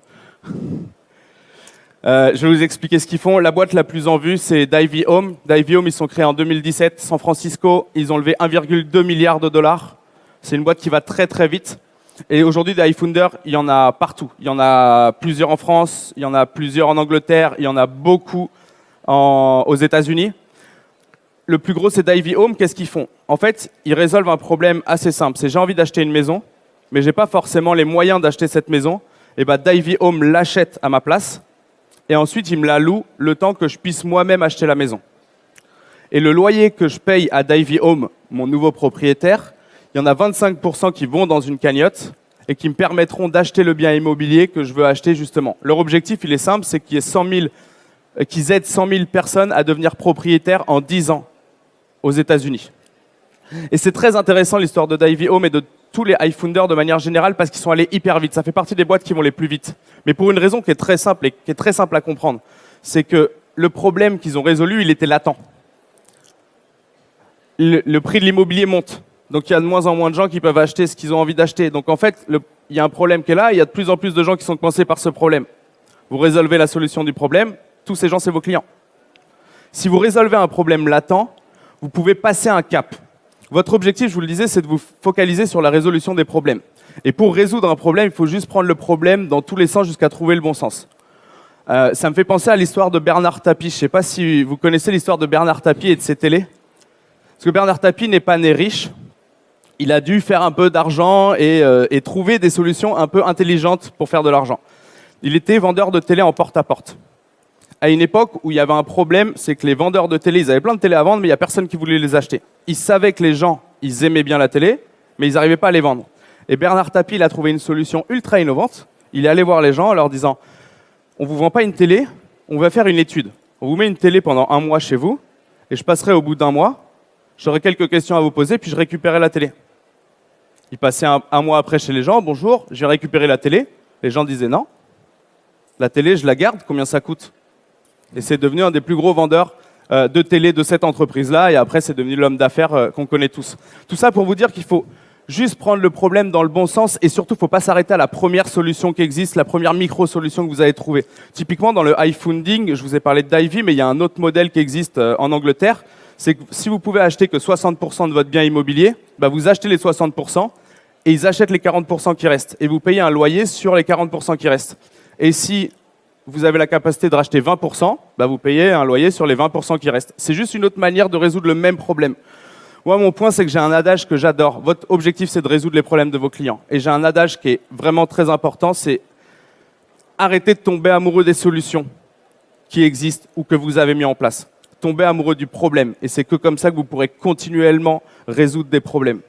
Je vais vous expliquer ce qu'ils font. La boîte la plus en vue, c'est Divvy Home. Divvy Home, ils sont créés en 2017, San Francisco. Ils ont levé 1,2 milliard de dollars. C'est une boîte qui va très très vite. Et aujourd'hui, des iFunders, il y en a partout. Il y en a plusieurs en France, il y en a plusieurs en Angleterre, il y en a beaucoup aux États-Unis. Le plus gros, c'est Divvy Home. Qu'est-ce qu'ils font? En fait, ils résolvent un problème assez simple. C'est j'ai envie d'acheter une maison, mais j'ai pas forcément les moyens d'acheter cette maison. Et ben, Divvy Home l'achète à ma place. Et ensuite, il me la loue le temps que je puisse moi-même acheter la maison. Et le loyer que je paye à Divvy Home, mon nouveau propriétaire, il y en a 25% qui vont dans une cagnotte et qui me permettront d'acheter le bien immobilier que je veux acheter justement. Leur objectif, il est simple, c'est qu'ils aident 100 000 personnes à devenir propriétaires en 10 ans aux États-Unis. Et c'est très intéressant l'histoire de Divvy Home et de tous les iFunders de manière générale parce qu'ils sont allés hyper vite. Ça fait partie des boîtes qui vont les plus vite. Mais pour une raison qui est très simple et qui est très simple à comprendre, c'est que le problème qu'ils ont résolu, il était latent. Le prix de l'immobilier monte. Donc il y a de moins en moins de gens qui peuvent acheter ce qu'ils ont envie d'acheter. Donc en fait, il y a un problème qui est là, et il y a de plus en plus de gens qui sont coincés par ce problème. Vous résolvez la solution du problème, tous ces gens, c'est vos clients. Si vous résolvez un problème latent, vous pouvez passer un cap. Votre objectif, je vous le disais, c'est de vous focaliser sur la résolution des problèmes. Et pour résoudre un problème, il faut juste prendre le problème dans tous les sens jusqu'à trouver le bon sens. Ça me fait penser à l'histoire de Bernard Tapie. Je ne sais pas si vous connaissez l'histoire de Bernard Tapie et de ses télés. Parce que Bernard Tapie n'est pas né riche. Il a dû faire un peu d'argent et trouver des solutions un peu intelligentes pour faire de l'argent. Il était vendeur de télé en porte-à-porte. À une époque où il y avait un problème, c'est que les vendeurs de télé, ils avaient plein de télé à vendre, mais il n'y a personne qui voulait les acheter. Ils savaient que les gens, ils aimaient bien la télé, mais ils n'arrivaient pas à les vendre. Et Bernard Tapie, il a trouvé une solution ultra innovante. Il est allé voir les gens en leur disant « On ne vous vend pas une télé, on va faire une étude. On vous met une télé pendant 1 mois chez vous, et je passerai au bout d'1 mois, j'aurai quelques questions à vous poser, puis je récupérerai la télé. » Il passait un mois après chez les gens, « Bonjour, j'ai récupéré la télé. » Les gens disaient « Non, la télé, je la garde, combien ça coûte ?» Et c'est devenu un des plus gros vendeurs de télé de cette entreprise-là. Et après, c'est devenu l'homme d'affaires qu'on connaît tous. Tout ça pour vous dire qu'il faut juste prendre le problème dans le bon sens et surtout, il ne faut pas s'arrêter à la première solution qui existe, la première micro-solution que vous avez trouvée. Typiquement, dans le high funding, je vous ai parlé de Divey, mais il y a un autre modèle qui existe en Angleterre. C'est que si vous pouvez acheter que 60% de votre bien immobilier, bah vous achetez les 60% et ils achètent les 40% qui restent. Et vous payez un loyer sur les 40% qui restent. Et si vous avez la capacité de racheter 20%, bah vous payez un loyer sur les 20% qui restent. C'est juste une autre manière de résoudre le même problème. Moi, mon point, c'est que j'ai un adage que j'adore. Votre objectif, c'est de résoudre les problèmes de vos clients. Et j'ai un adage qui est vraiment très important, c'est arrêtez de tomber amoureux des solutions qui existent ou que vous avez mis en place. Tombez amoureux du problème. Et c'est que comme ça que vous pourrez continuellement résoudre des problèmes.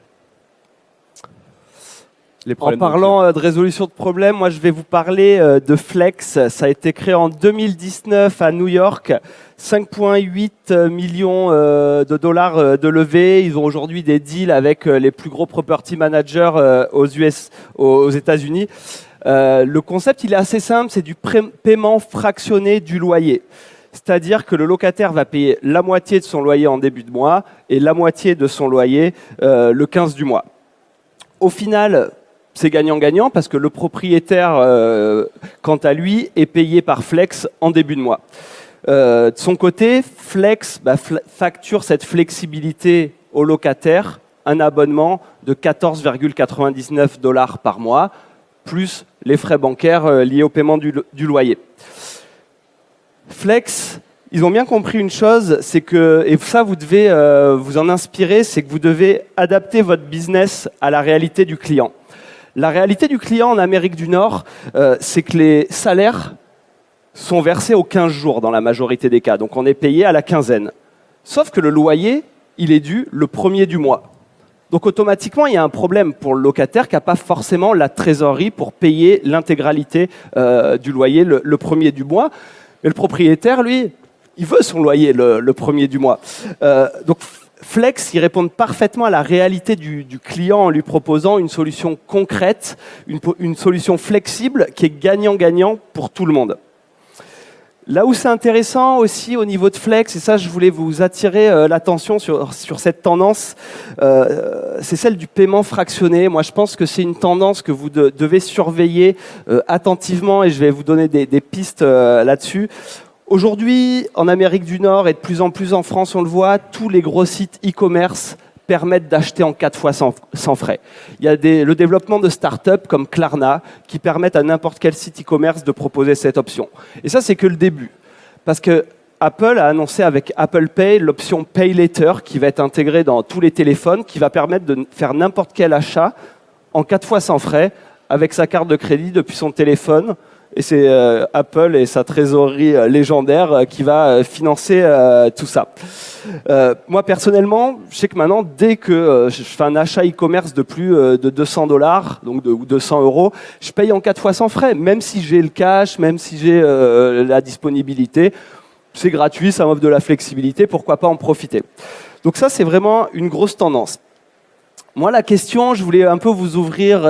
En parlant de résolution de problèmes, moi je vais vous parler de Flex. Ça a été créé en 2019 à New York. 5,8 millions de dollars de levée. Ils ont aujourd'hui des deals avec les plus gros property managers aux États-Unis. Le concept, il est assez simple, c'est du paiement fractionné du loyer. C'est-à-dire que le locataire va payer la moitié de son loyer en début de mois et la moitié de son loyer le 15 du mois. Au final, c'est gagnant-gagnant parce que le propriétaire, quant à lui, est payé par Flex en début de mois. De son côté, Flex facture cette flexibilité au locataire, un abonnement de 14,99 $ par mois, plus les frais bancaires liés au paiement du loyer. Flex, ils ont bien compris une chose, c'est que, et ça vous devez vous en inspirer, c'est que vous devez adapter votre business à la réalité du client. La réalité du client en Amérique du Nord, c'est que les salaires sont versés aux 15 jours dans la majorité des cas. Donc on est payé à la quinzaine. Sauf que le loyer, il est dû le premier du mois. Donc automatiquement, il y a un problème pour le locataire qui n'a pas forcément la trésorerie pour payer l'intégralité du loyer le premier du mois. Mais le propriétaire, lui, il veut son loyer le premier du mois. Donc Flex, ils répondent parfaitement à la réalité du client en lui proposant une solution concrète, une solution flexible qui est gagnant-gagnant pour tout le monde. Là où c'est intéressant aussi au niveau de Flex, et ça je voulais vous attirer l'attention sur cette tendance, c'est celle du paiement fractionné. Moi je pense que c'est une tendance que vous devez surveiller attentivement et je vais vous donner des pistes là-dessus. Aujourd'hui, en Amérique du Nord et de plus en plus en France, on le voit, tous les gros sites e-commerce permettent d'acheter en 4 fois sans frais. Il y a le développement de startups comme Klarna qui permettent à n'importe quel site e-commerce de proposer cette option. Et ça, c'est que le début. Parce que Apple a annoncé avec Apple Pay l'option Pay Later qui va être intégrée dans tous les téléphones, qui va permettre de faire n'importe quel achat en 4 fois sans frais avec sa carte de crédit depuis son téléphone. Et c'est Apple et sa trésorerie légendaire qui va financer tout ça. Moi, personnellement, je sais que maintenant, dès que je fais un achat e-commerce de plus de 200 $, donc ou 200 €, je paye en 4 fois sans frais, même si j'ai le cash, même si j'ai la disponibilité. C'est gratuit, ça m'offre de la flexibilité, pourquoi pas en profiter. Donc ça, c'est vraiment une grosse tendance. Moi, la question, je voulais un peu vous ouvrir,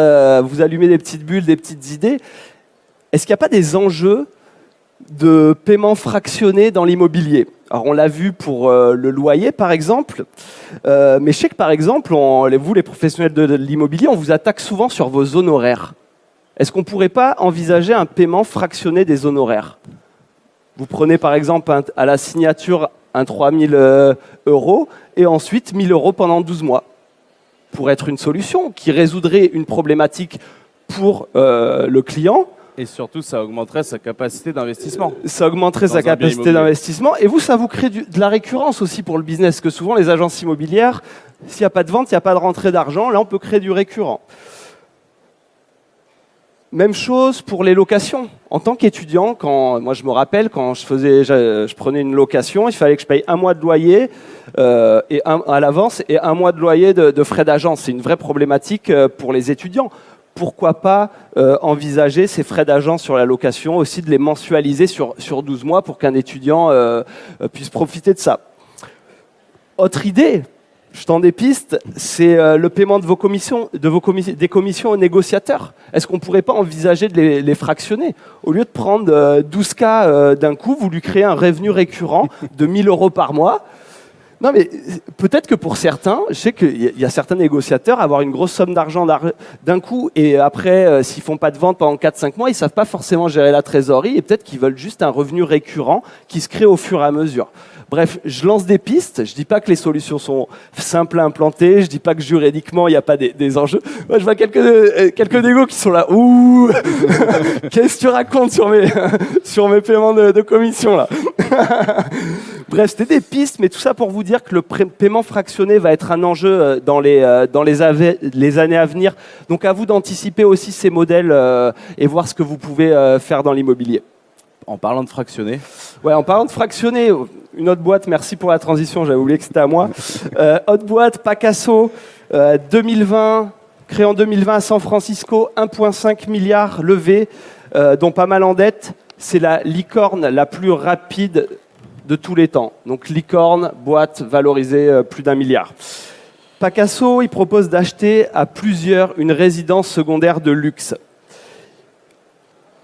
vous allumer des petites bulles, des petites idées. Est-ce qu'il n'y a pas des enjeux de paiement fractionné dans l'immobilier? Alors on l'a vu pour le loyer par exemple, mais je sais que par exemple, vous les professionnels de l'immobilier, on vous attaque souvent sur vos honoraires. Est-ce qu'on ne pourrait pas envisager un paiement fractionné des honoraires? Vous prenez par exemple à la signature un 3 000 € et ensuite 1 000 € pendant 12 mois pour être une solution qui résoudrait une problématique pour le client. Et surtout, ça augmenterait sa capacité d'investissement. Ça augmenterait sa capacité d'investissement. Et vous, ça vous crée de la récurrence aussi pour le business. Parce que souvent, les agences immobilières, s'il n'y a pas de vente, il n'y a pas de rentrée d'argent. Là, on peut créer du récurrent. Même chose pour les locations. En tant qu'étudiant, moi je me rappelle, quand je prenais une location, il fallait que je paye 1 mois de loyer à l'avance et 1 mois de loyer de frais d'agence. C'est une vraie problématique pour les étudiants. Pourquoi pas envisager ces frais d'agence sur la location, aussi de les mensualiser sur 12 mois pour qu'un étudiant puisse profiter de ça. Autre idée, Je tends des pistes, c'est le paiement de des commissions aux négociateurs. Est-ce qu'on ne pourrait pas envisager de les fractionner? Au lieu de prendre 12K d'un coup, vous lui créez un revenu récurrent de 1 000 € par mois. Non, mais peut-être que pour certains, je sais qu'il y a certains négociateurs, avoir une grosse somme d'argent d'un coup et après, s'ils font pas de vente pendant 4-5 mois, ils savent pas forcément gérer la trésorerie et peut-être qu'ils veulent juste un revenu récurrent qui se crée au fur et à mesure. Bref, je lance des pistes. Je dis pas que les solutions sont simples à implanter. Je dis pas que juridiquement il n'y a pas des enjeux. Moi, je vois quelques négos qui sont là. Ouh, qu'est-ce que tu racontes sur mes paiements de commission là? Bref, c'était des pistes, mais tout ça pour vous dire que le paiement fractionné va être un enjeu dans les années à venir. Donc à vous d'anticiper aussi ces modèles et voir ce que vous pouvez faire dans l'immobilier. En parlant de fractionner. Ouais, en parlant de fractionner, une autre boîte, merci pour la transition, j'avais oublié que c'était à moi. Autre boîte, Pacaso, 2020, créé en 2020 à San Francisco, 1,5 milliard levé, dont pas mal en dette. C'est la licorne la plus rapide de tous les temps. Donc licorne, boîte valorisée plus d'1 milliard. Pacaso, il propose d'acheter à plusieurs une résidence secondaire de luxe,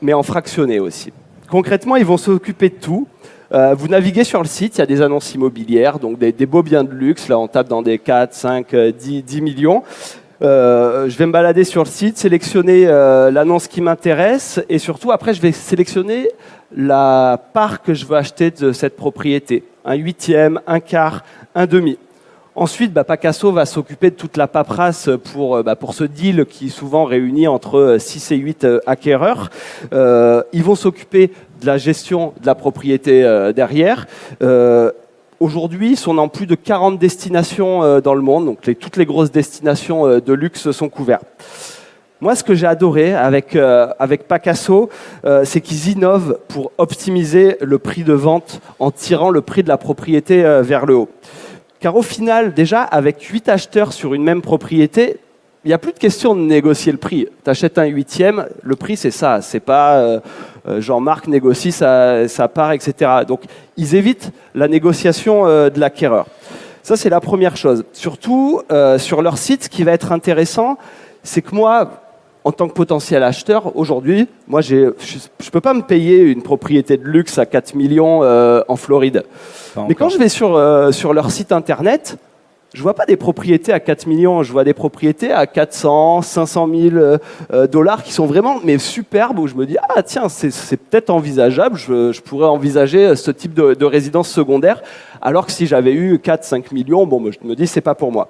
mais en fractionné aussi. Concrètement, ils vont s'occuper de tout. Vous naviguez sur le site, il y a des annonces immobilières, donc des beaux biens de luxe. Là, on tape dans des 4, 5, 10 millions. Je vais me balader sur le site, sélectionner l'annonce qui m'intéresse et surtout, après, je vais sélectionner la part que je veux acheter de cette propriété. Un huitième, un quart, un demi. Ensuite, Pacaso va s'occuper de toute la paperasse pour ce deal qui souvent réunit entre 6 et 8 acquéreurs. Ils vont s'occuper de la gestion de la propriété derrière. Aujourd'hui, ils sont dans plus de 40 destinations dans le monde, donc toutes les grosses destinations de luxe sont couvertes. Moi, ce que j'ai adoré avec Pacaso, c'est qu'ils innovent pour optimiser le prix de vente en tirant le prix de la propriété vers le haut. Car au final, déjà, avec 8 acheteurs sur une même propriété, il n'y a plus de question de négocier le prix. Tu achètes un huitième, le prix c'est ça. C'est pas Jean-Marc négocie sa part, etc. Donc, ils évitent la négociation de l'acquéreur. Ça, c'est la première chose. Surtout, sur leur site, ce qui va être intéressant, c'est que moi, en tant que potentiel acheteur, aujourd'hui, moi, je peux pas me payer une propriété de luxe à 4 millions en Floride. Mais quand je vais sur leur site internet, je vois pas des propriétés à 4 millions, je vois des propriétés à 400, 500 000 dollars qui sont vraiment superbes, où je me dis, ah tiens, c'est peut-être envisageable, je pourrais envisager ce type de résidence secondaire, alors que si j'avais eu 4, 5 millions, je me dis, c'est pas pour moi.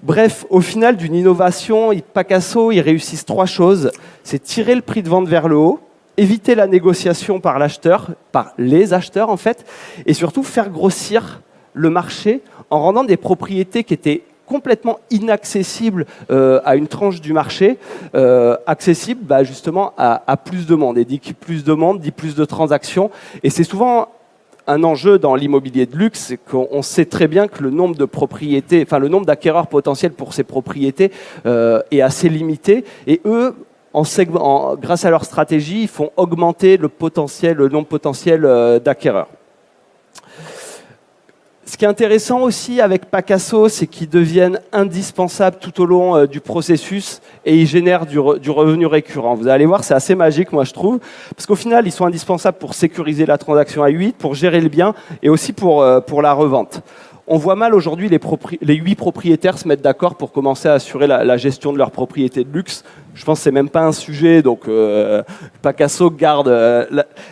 Bref, au final, d'une innovation, Pacaso, ils réussissent 3 choses. C'est tirer le prix de vente vers le haut, éviter la négociation par les acheteurs en fait, et surtout faire grossir le marché en rendant des propriétés qui étaient complètement inaccessibles à une tranche du marché, accessibles justement à plus de monde. Et dit plus de monde, dit plus de transactions. Et c'est souvent un enjeu dans l'immobilier de luxe, c'est qu'on sait très bien que le nombre de propriétés, enfin le nombre d'acquéreurs potentiels pour ces propriétés est assez limité. Et eux, grâce à leur stratégie, ils font augmenter le nombre potentiel d'acquéreurs. Ce qui est intéressant aussi avec Pacaso, c'est qu'ils deviennent indispensables tout au long du processus et ils génèrent du revenu récurrent. Vous allez voir, c'est assez magique, moi je trouve, parce qu'au final, ils sont indispensables pour sécuriser la transaction à 8, pour gérer le bien et aussi pour la revente. On voit mal aujourd'hui les 8 propriétaires se mettre d'accord pour commencer à assurer la gestion de leur propriété de luxe. Je pense que c'est même pas un sujet, donc Pacaso garde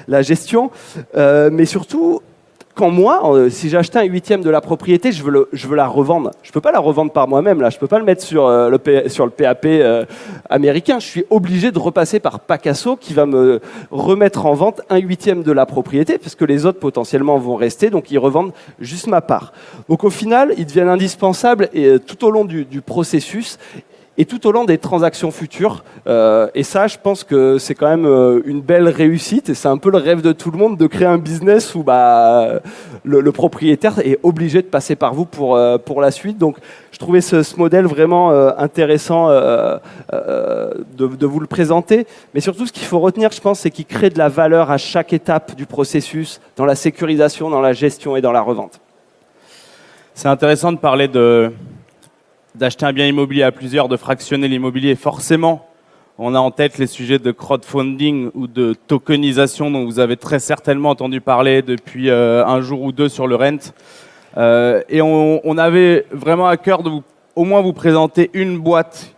la gestion. Mais surtout, quand moi, si j'achetais un huitième de la propriété, je veux la revendre. Je peux pas la revendre par moi-même, là. Je peux pas le mettre sur le PAP américain. Je suis obligé de repasser par Pacaso qui va me remettre en vente un huitième de la propriété parce que les autres potentiellement vont rester, donc ils revendent juste ma part. Donc au final, ils deviennent indispensables et tout au long du processus. Et tout au long des transactions futures. Et ça, je pense que c'est quand même une belle réussite. Et c'est un peu le rêve de tout le monde de créer un business où le propriétaire est obligé de passer par vous pour la suite. Donc, je trouvais ce modèle vraiment intéressant de vous le présenter. Mais surtout, ce qu'il faut retenir, je pense, c'est qu'il crée de la valeur à chaque étape du processus, dans la sécurisation, dans la gestion et dans la revente. C'est intéressant de parler d'acheter un bien immobilier à plusieurs, de fractionner l'immobilier. Forcément, on a en tête les sujets de crowdfunding ou de tokenisation dont vous avez très certainement entendu parler depuis un jour ou deux sur le Rent. Et on avait vraiment à cœur de au moins vous présenter une boîte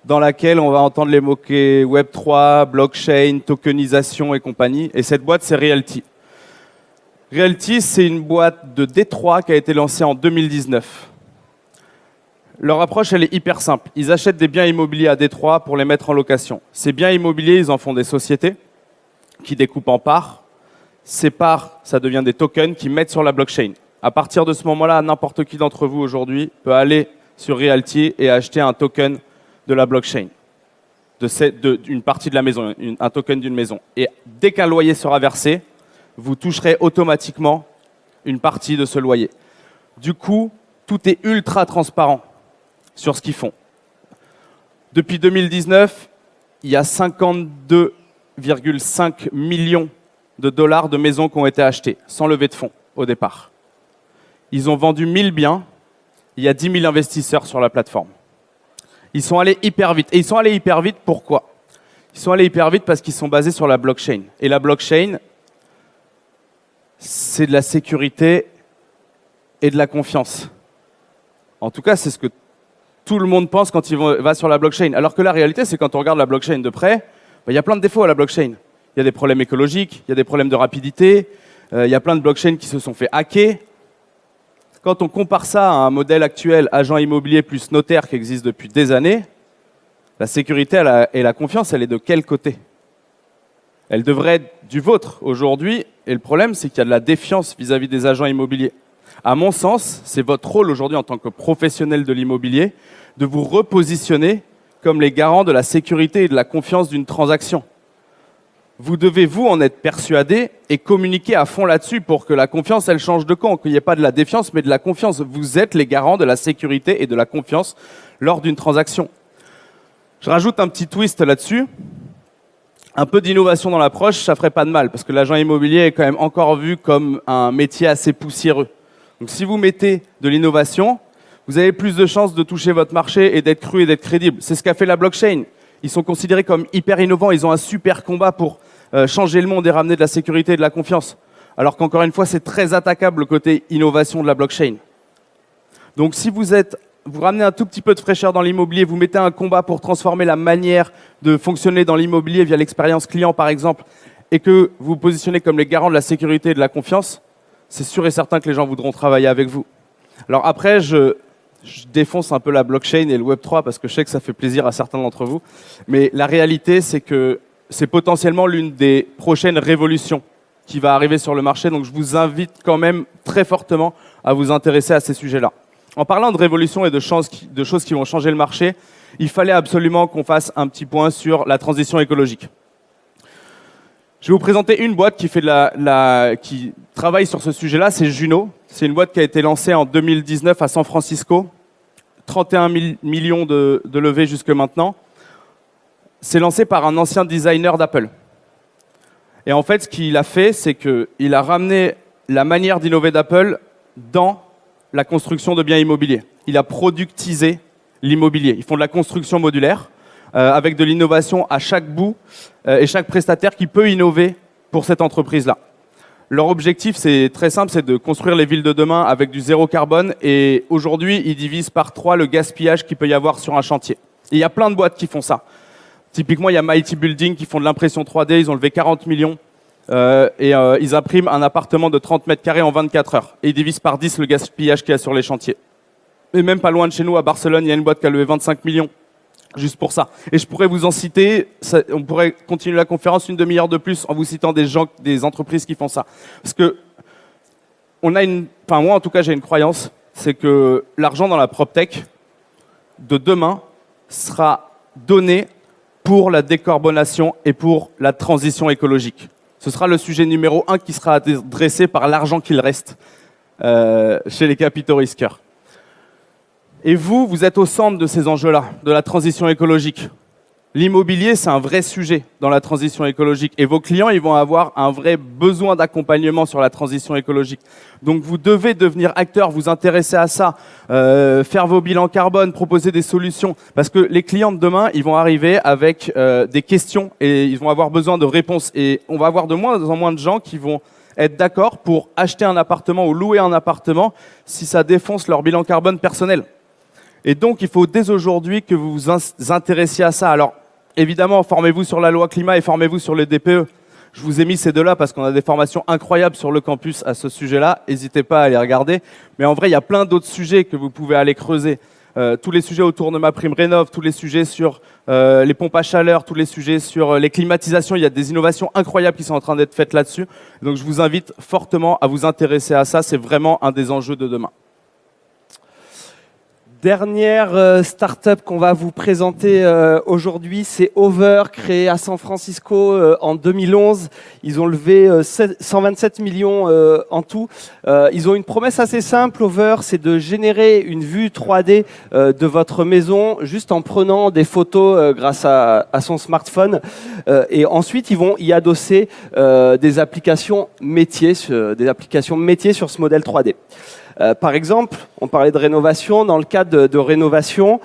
dans laquelle on va entendre les mots-clés Web3, blockchain, tokenisation et compagnie. Et cette boîte, c'est Realty. Realty, c'est une boîte de Détroit qui a été lancée en 2019. Leur approche, elle est hyper simple. Ils achètent des biens immobiliers à Détroit pour les mettre en location. Ces biens immobiliers, ils en font des sociétés qui découpent en parts. Ces parts, ça devient des tokens qu'ils mettent sur la blockchain. À partir de ce moment-là, n'importe qui d'entre vous aujourd'hui peut aller sur Realty et acheter un token de la blockchain, d'une partie de la maison, un token d'une maison. Et dès qu'un loyer sera versé, vous toucherez automatiquement une partie de ce loyer. Du coup, tout est ultra transparent sur ce qu'ils font. Depuis 2019, il y a 52,5 millions de dollars de maisons qui ont été achetées, sans levée de fonds au départ. Ils ont vendu 1000 biens, il y a 10 000 investisseurs sur la plateforme. Ils sont allés hyper vite. Et ils sont allés hyper vite, pourquoi? Ils sont allés hyper vite parce qu'ils sont basés sur la blockchain. Et la blockchain, c'est de la sécurité et de la confiance. En tout cas, c'est ce que tout le monde pense quand il va sur la blockchain. Alors que la réalité, c'est quand on regarde la blockchain de près, il y a plein de défauts à la blockchain. Il y a des problèmes écologiques, il y a des problèmes de rapidité, il y a plein de blockchains qui se sont fait hacker. Quand on compare ça à un modèle actuel, agent immobilier plus notaire qui existe depuis des années, la sécurité et la confiance, elle est de quel côté? Elle devrait être du vôtre aujourd'hui. Et le problème, c'est qu'il y a de la défiance vis-à-vis des agents immobiliers. À mon sens, c'est votre rôle aujourd'hui en tant que professionnel de l'immobilier de vous repositionner comme les garants de la sécurité et de la confiance d'une transaction. Vous devez, vous, en être persuadé et communiquer à fond là-dessus pour que la confiance, elle change de camp, qu'il n'y ait pas de la défiance, mais de la confiance. Vous êtes les garants de la sécurité et de la confiance lors d'une transaction. Je rajoute un petit twist là-dessus. Un peu d'innovation dans l'approche, ça ferait pas de mal, parce que l'agent immobilier est quand même encore vu comme un métier assez poussiéreux. Donc si vous mettez de l'innovation, vous avez plus de chances de toucher votre marché et d'être cru et d'être crédible. C'est ce qu'a fait la blockchain. Ils sont considérés comme hyper innovants, ils ont un super combat pour changer le monde et ramener de la sécurité et de la confiance. Alors qu'encore une fois, c'est très attaquable le côté innovation de la blockchain. Donc si vous ramenez un tout petit peu de fraîcheur dans l'immobilier, vous mettez un combat pour transformer la manière de fonctionner dans l'immobilier via l'expérience client par exemple, et que vous vous positionnez comme les garants de la sécurité et de la confiance, c'est sûr et certain que les gens voudront travailler avec vous. Alors après, je défonce un peu la blockchain et le Web3 parce que je sais que ça fait plaisir à certains d'entre vous, mais la réalité c'est que c'est potentiellement l'une des prochaines révolutions qui va arriver sur le marché, donc je vous invite quand même très fortement à vous intéresser à ces sujets-là. En parlant de révolution et de choses qui vont changer le marché, il fallait absolument qu'on fasse un petit point sur la transition écologique. Je vais vous présenter une boîte qui travaille sur ce sujet-là, c'est Juno. C'est une boîte qui a été lancée en 2019 à San Francisco, 31 millions de levées jusque maintenant. C'est lancé par un ancien designer d'Apple. Et en fait, ce qu'il a fait, c'est qu'il a ramené la manière d'innover d'Apple dans la construction de biens immobiliers. Il a productisé l'immobilier. Ils font de la construction modulaire avec de l'innovation à chaque bout et chaque prestataire qui peut innover pour cette entreprise-là. Leur objectif, c'est très simple, c'est de construire les villes de demain avec du zéro carbone. Et aujourd'hui, ils divisent par 3 le gaspillage qu'il peut y avoir sur un chantier. Et il y a plein de boîtes qui font ça. Typiquement, il y a Mighty Building qui font de l'impression 3D. Ils ont levé 40 millions. Ils impriment un appartement de 30 mètres carrés en 24 heures. Et ils divisent par 10 le gaspillage qu'il y a sur les chantiers. Et même pas loin de chez nous, à Barcelone, il y a une boîte qui a levé 25 millions. Juste pour ça. Et je pourrais vous en citer, on pourrait continuer la conférence une demi-heure de plus en vous citant des entreprises qui font ça. Parce que moi en tout cas j'ai une croyance, c'est que l'argent dans la PropTech de demain sera donné pour la décarbonation et pour la transition écologique. Ce sera le sujet numéro 1 qui sera adressé par l'argent qu'il reste chez les capitaux risqueurs. Et vous êtes au centre de ces enjeux-là, de la transition écologique. L'immobilier, c'est un vrai sujet dans la transition écologique. Et vos clients, ils vont avoir un vrai besoin d'accompagnement sur la transition écologique. Donc, vous devez devenir acteur, vous intéresser à ça, faire vos bilans carbone, proposer des solutions. Parce que les clients de demain, ils vont arriver avec des questions et ils vont avoir besoin de réponses. Et on va avoir de moins en moins de gens qui vont être d'accord pour acheter un appartement ou louer un appartement si ça défonce leur bilan carbone personnel. Et donc, il faut dès aujourd'hui que vous vous intéressiez à ça. Alors, évidemment, formez-vous sur la loi climat et formez-vous sur les DPE. Je vous ai mis ces deux-là parce qu'on a des formations incroyables sur le campus à ce sujet-là. N'hésitez pas à les regarder. Mais en vrai, il y a plein d'autres sujets que vous pouvez aller creuser. Tous les sujets autour de MaPrimeRénov', tous les sujets sur les pompes à chaleur, tous les sujets sur les climatisations. Il y a des innovations incroyables qui sont en train d'être faites là-dessus. Donc, je vous invite fortement à vous intéresser à ça. C'est vraiment un des enjeux de demain. Dernière start-up qu'on va vous présenter aujourd'hui, c'est Over, créé à San Francisco en 2011. Ils ont levé 127 millions en tout. Ils ont une promesse assez simple, Over, c'est de générer une vue 3D de votre maison juste en prenant des photos grâce à son smartphone. Et ensuite, ils vont y adosser des applications métiers sur ce modèle 3D. Par exemple, on parlait de rénovation. Dans le cadre de rénovation,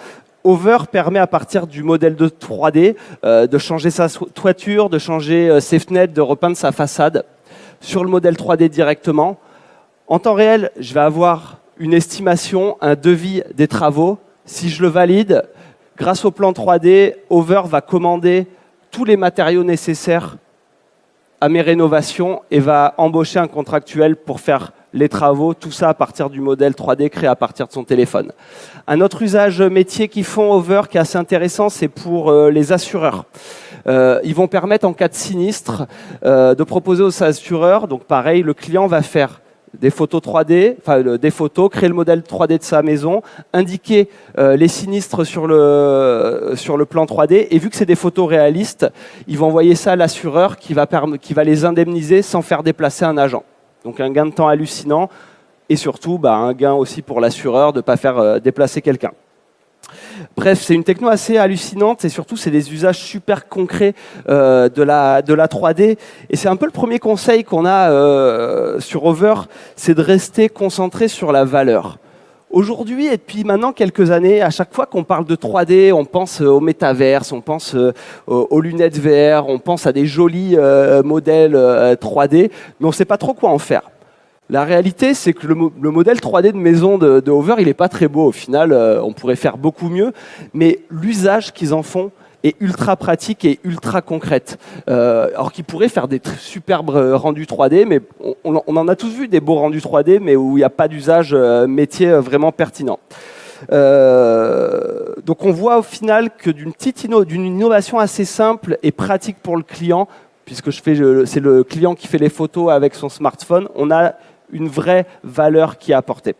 Over permet à partir du modèle de 3D de changer sa toiture, de changer ses fenêtres, de repeindre sa façade sur le modèle 3D directement. En temps réel, je vais avoir une estimation, un devis des travaux. Si je le valide, grâce au plan 3D, Over va commander tous les matériaux nécessaires à mes rénovations et va embaucher un contractuel pour faire les travaux, tout ça à partir du modèle 3D créé à partir de son téléphone. Un autre usage métier qu'ils font Over qui est assez intéressant, c'est pour les assureurs. Ils vont permettre en cas de sinistre de proposer aux assureurs, donc pareil, le client va faire des photos 3D, des photos, créer le modèle 3D de sa maison, indiquer les sinistres sur le plan 3D. Et vu que c'est des photos réalistes, ils vont envoyer ça à l'assureur qui va les indemniser sans faire déplacer un agent. Donc un gain de temps hallucinant et surtout un gain aussi pour l'assureur de ne pas faire déplacer quelqu'un. Bref, c'est une techno assez hallucinante et surtout c'est des usages super concrets de la 3D. Et c'est un peu le premier conseil qu'on a sur Over, c'est de rester concentré sur la valeur. Aujourd'hui et depuis maintenant quelques années, à chaque fois qu'on parle de 3D, on pense au métaverse, on pense aux lunettes VR, on pense à des jolis modèles 3D, mais on ne sait pas trop quoi en faire. La réalité, c'est que le modèle 3D de maison de Over, il n'est pas très beau. Au final, on pourrait faire beaucoup mieux, mais l'usage qu'ils en font est ultra pratique et ultra concrète. Alors qu'ils pourraient faire des superbes rendus 3D, mais on en a tous vu des beaux rendus 3D, mais où il n'y a pas d'usage métier vraiment pertinent. Donc on voit au final que d'une innovation assez simple et pratique pour le client, puisque c'est le client qui fait les photos avec son smartphone, on a une vraie valeur qui est apportée.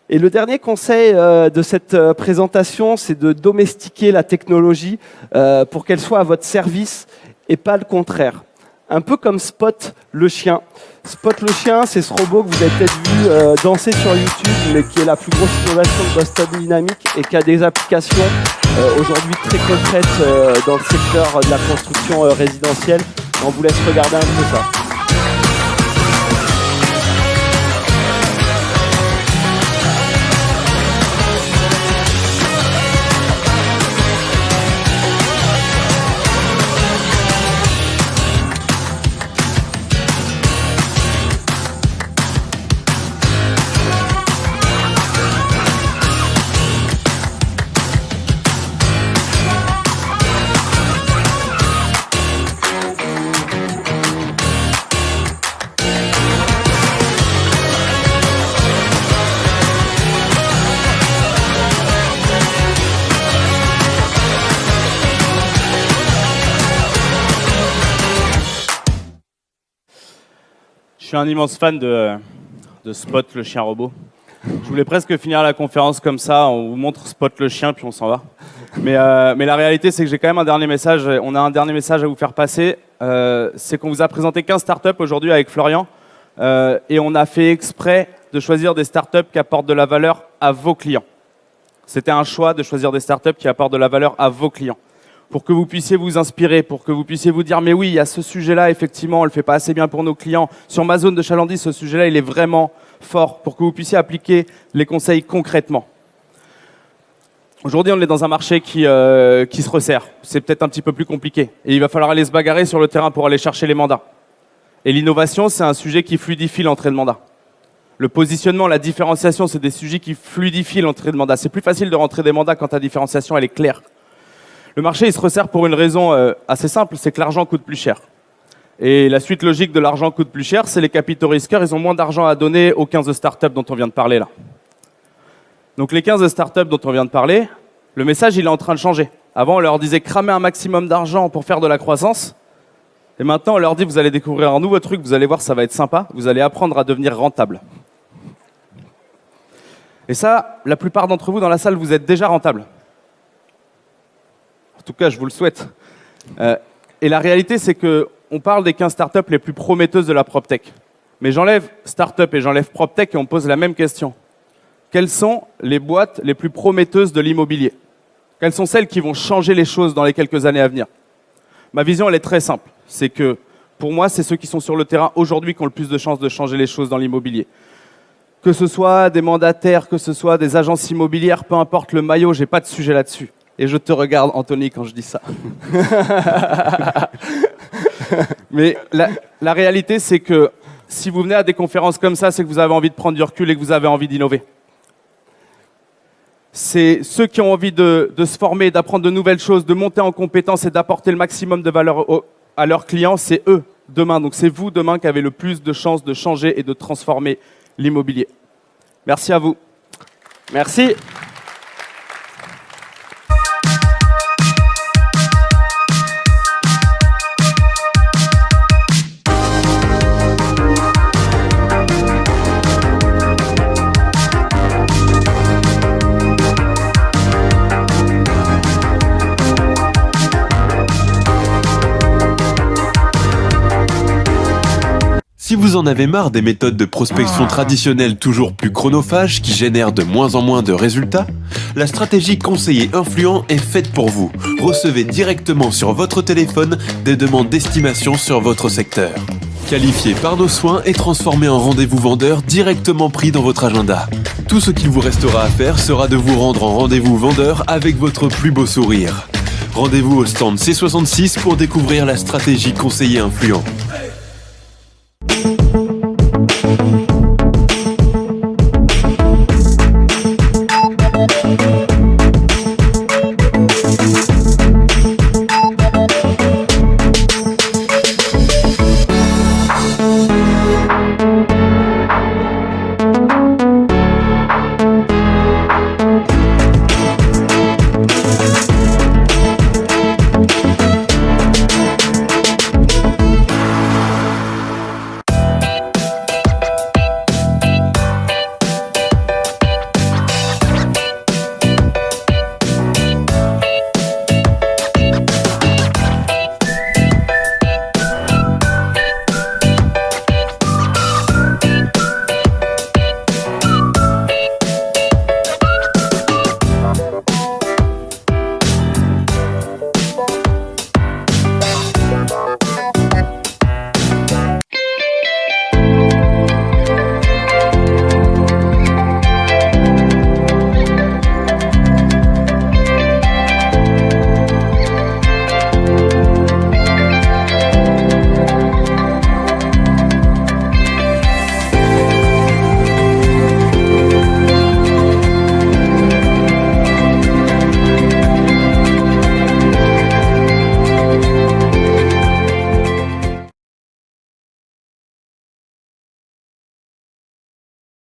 Et le dernier conseil de cette présentation, c'est de domestiquer la technologie pour qu'elle soit à votre service et pas le contraire. Un peu comme Spot le chien. Spot le chien, c'est ce robot que vous avez peut-être vu danser sur YouTube, mais qui est la plus grosse innovation de Boston Dynamics et qui a des applications aujourd'hui très concrètes dans le secteur de la construction résidentielle. On vous laisse regarder un peu ça. Je suis un immense fan de Spot, le chien robot. Je voulais presque finir la conférence comme ça, on vous montre Spot le chien, puis on s'en va. Mais la réalité, c'est que j'ai quand même un dernier message. On a un dernier message à vous faire passer. C'est qu'on vous a présenté 15 startups aujourd'hui avec Florian. Et on a fait exprès de choisir des startups qui apportent de la valeur à vos clients. C'était un choix de choisir des startups qui apportent de la valeur à vos clients. pour que vous puissiez vous inspirer, pour que vous puissiez vous dire « mais oui, il y a ce sujet-là, effectivement, on ne le fait pas assez bien pour nos clients. Sur ma zone de chalandise, ce sujet-là, il est vraiment fort », pour que vous puissiez appliquer les conseils concrètement. Aujourd'hui, on est dans un marché qui se resserre. C'est peut-être un petit peu plus compliqué. Et il va falloir aller se bagarrer sur le terrain pour aller chercher les mandats. Et l'innovation, c'est un sujet qui fluidifie l'entrée de mandat. Le positionnement, la différenciation, c'est des sujets qui fluidifient l'entrée de mandat. C'est plus facile de rentrer des mandats quand ta différenciation elle est claire. Le marché, il se resserre pour une raison assez simple, c'est que l'argent coûte plus cher. Et la suite logique de l'argent coûte plus cher, c'est les capitaux risqueurs, ils ont moins d'argent à donner aux 15 startups dont on vient de parler là. Donc les 15 startups dont on vient de parler, le message, il est en train de changer. Avant, on leur disait cramer un maximum d'argent pour faire de la croissance. Et maintenant, on leur dit, vous allez découvrir un nouveau truc, vous allez voir, ça va être sympa, vous allez apprendre à devenir rentable. Et ça, la plupart d'entre vous dans la salle, vous êtes déjà rentable. En tout cas, je vous le souhaite. Et la réalité, c'est qu'on parle des 15 startups les plus prometteuses de la PropTech. Mais j'enlève startup et j'enlève PropTech et on pose la même question. Quelles sont les boîtes les plus prometteuses de l'immobilier? Quelles sont celles qui vont changer les choses dans les quelques années à venir? Ma vision, elle est très simple. C'est que, pour moi, c'est ceux qui sont sur le terrain aujourd'hui qui ont le plus de chances de changer les choses dans l'immobilier. Que ce soit des mandataires, que ce soit des agences immobilières, peu importe le maillot, j'ai pas de sujet là-dessus. Et je te regarde, Anthony, quand je dis ça. Mais la réalité, c'est que si vous venez à des conférences comme ça, c'est que vous avez envie de prendre du recul et que vous avez envie d'innover. C'est ceux qui ont envie de se former, d'apprendre de nouvelles choses, de monter en compétences et d'apporter le maximum de valeur à leurs clients, c'est eux demain. Donc c'est vous demain qui avez le plus de chances de changer et de transformer l'immobilier. Merci à vous. Merci. Si vous en avez marre des méthodes de prospection traditionnelles toujours plus chronophages qui génèrent de moins en moins de résultats, la stratégie conseiller influent est faite pour vous. Recevez directement sur votre téléphone des demandes d'estimation sur votre secteur. Qualifié par nos soins et transformé en rendez-vous vendeur directement pris dans votre agenda. Tout ce qu'il vous restera à faire sera de vous rendre en rendez-vous vendeur avec votre plus beau sourire. Rendez-vous au stand C66 pour découvrir la stratégie conseiller influent.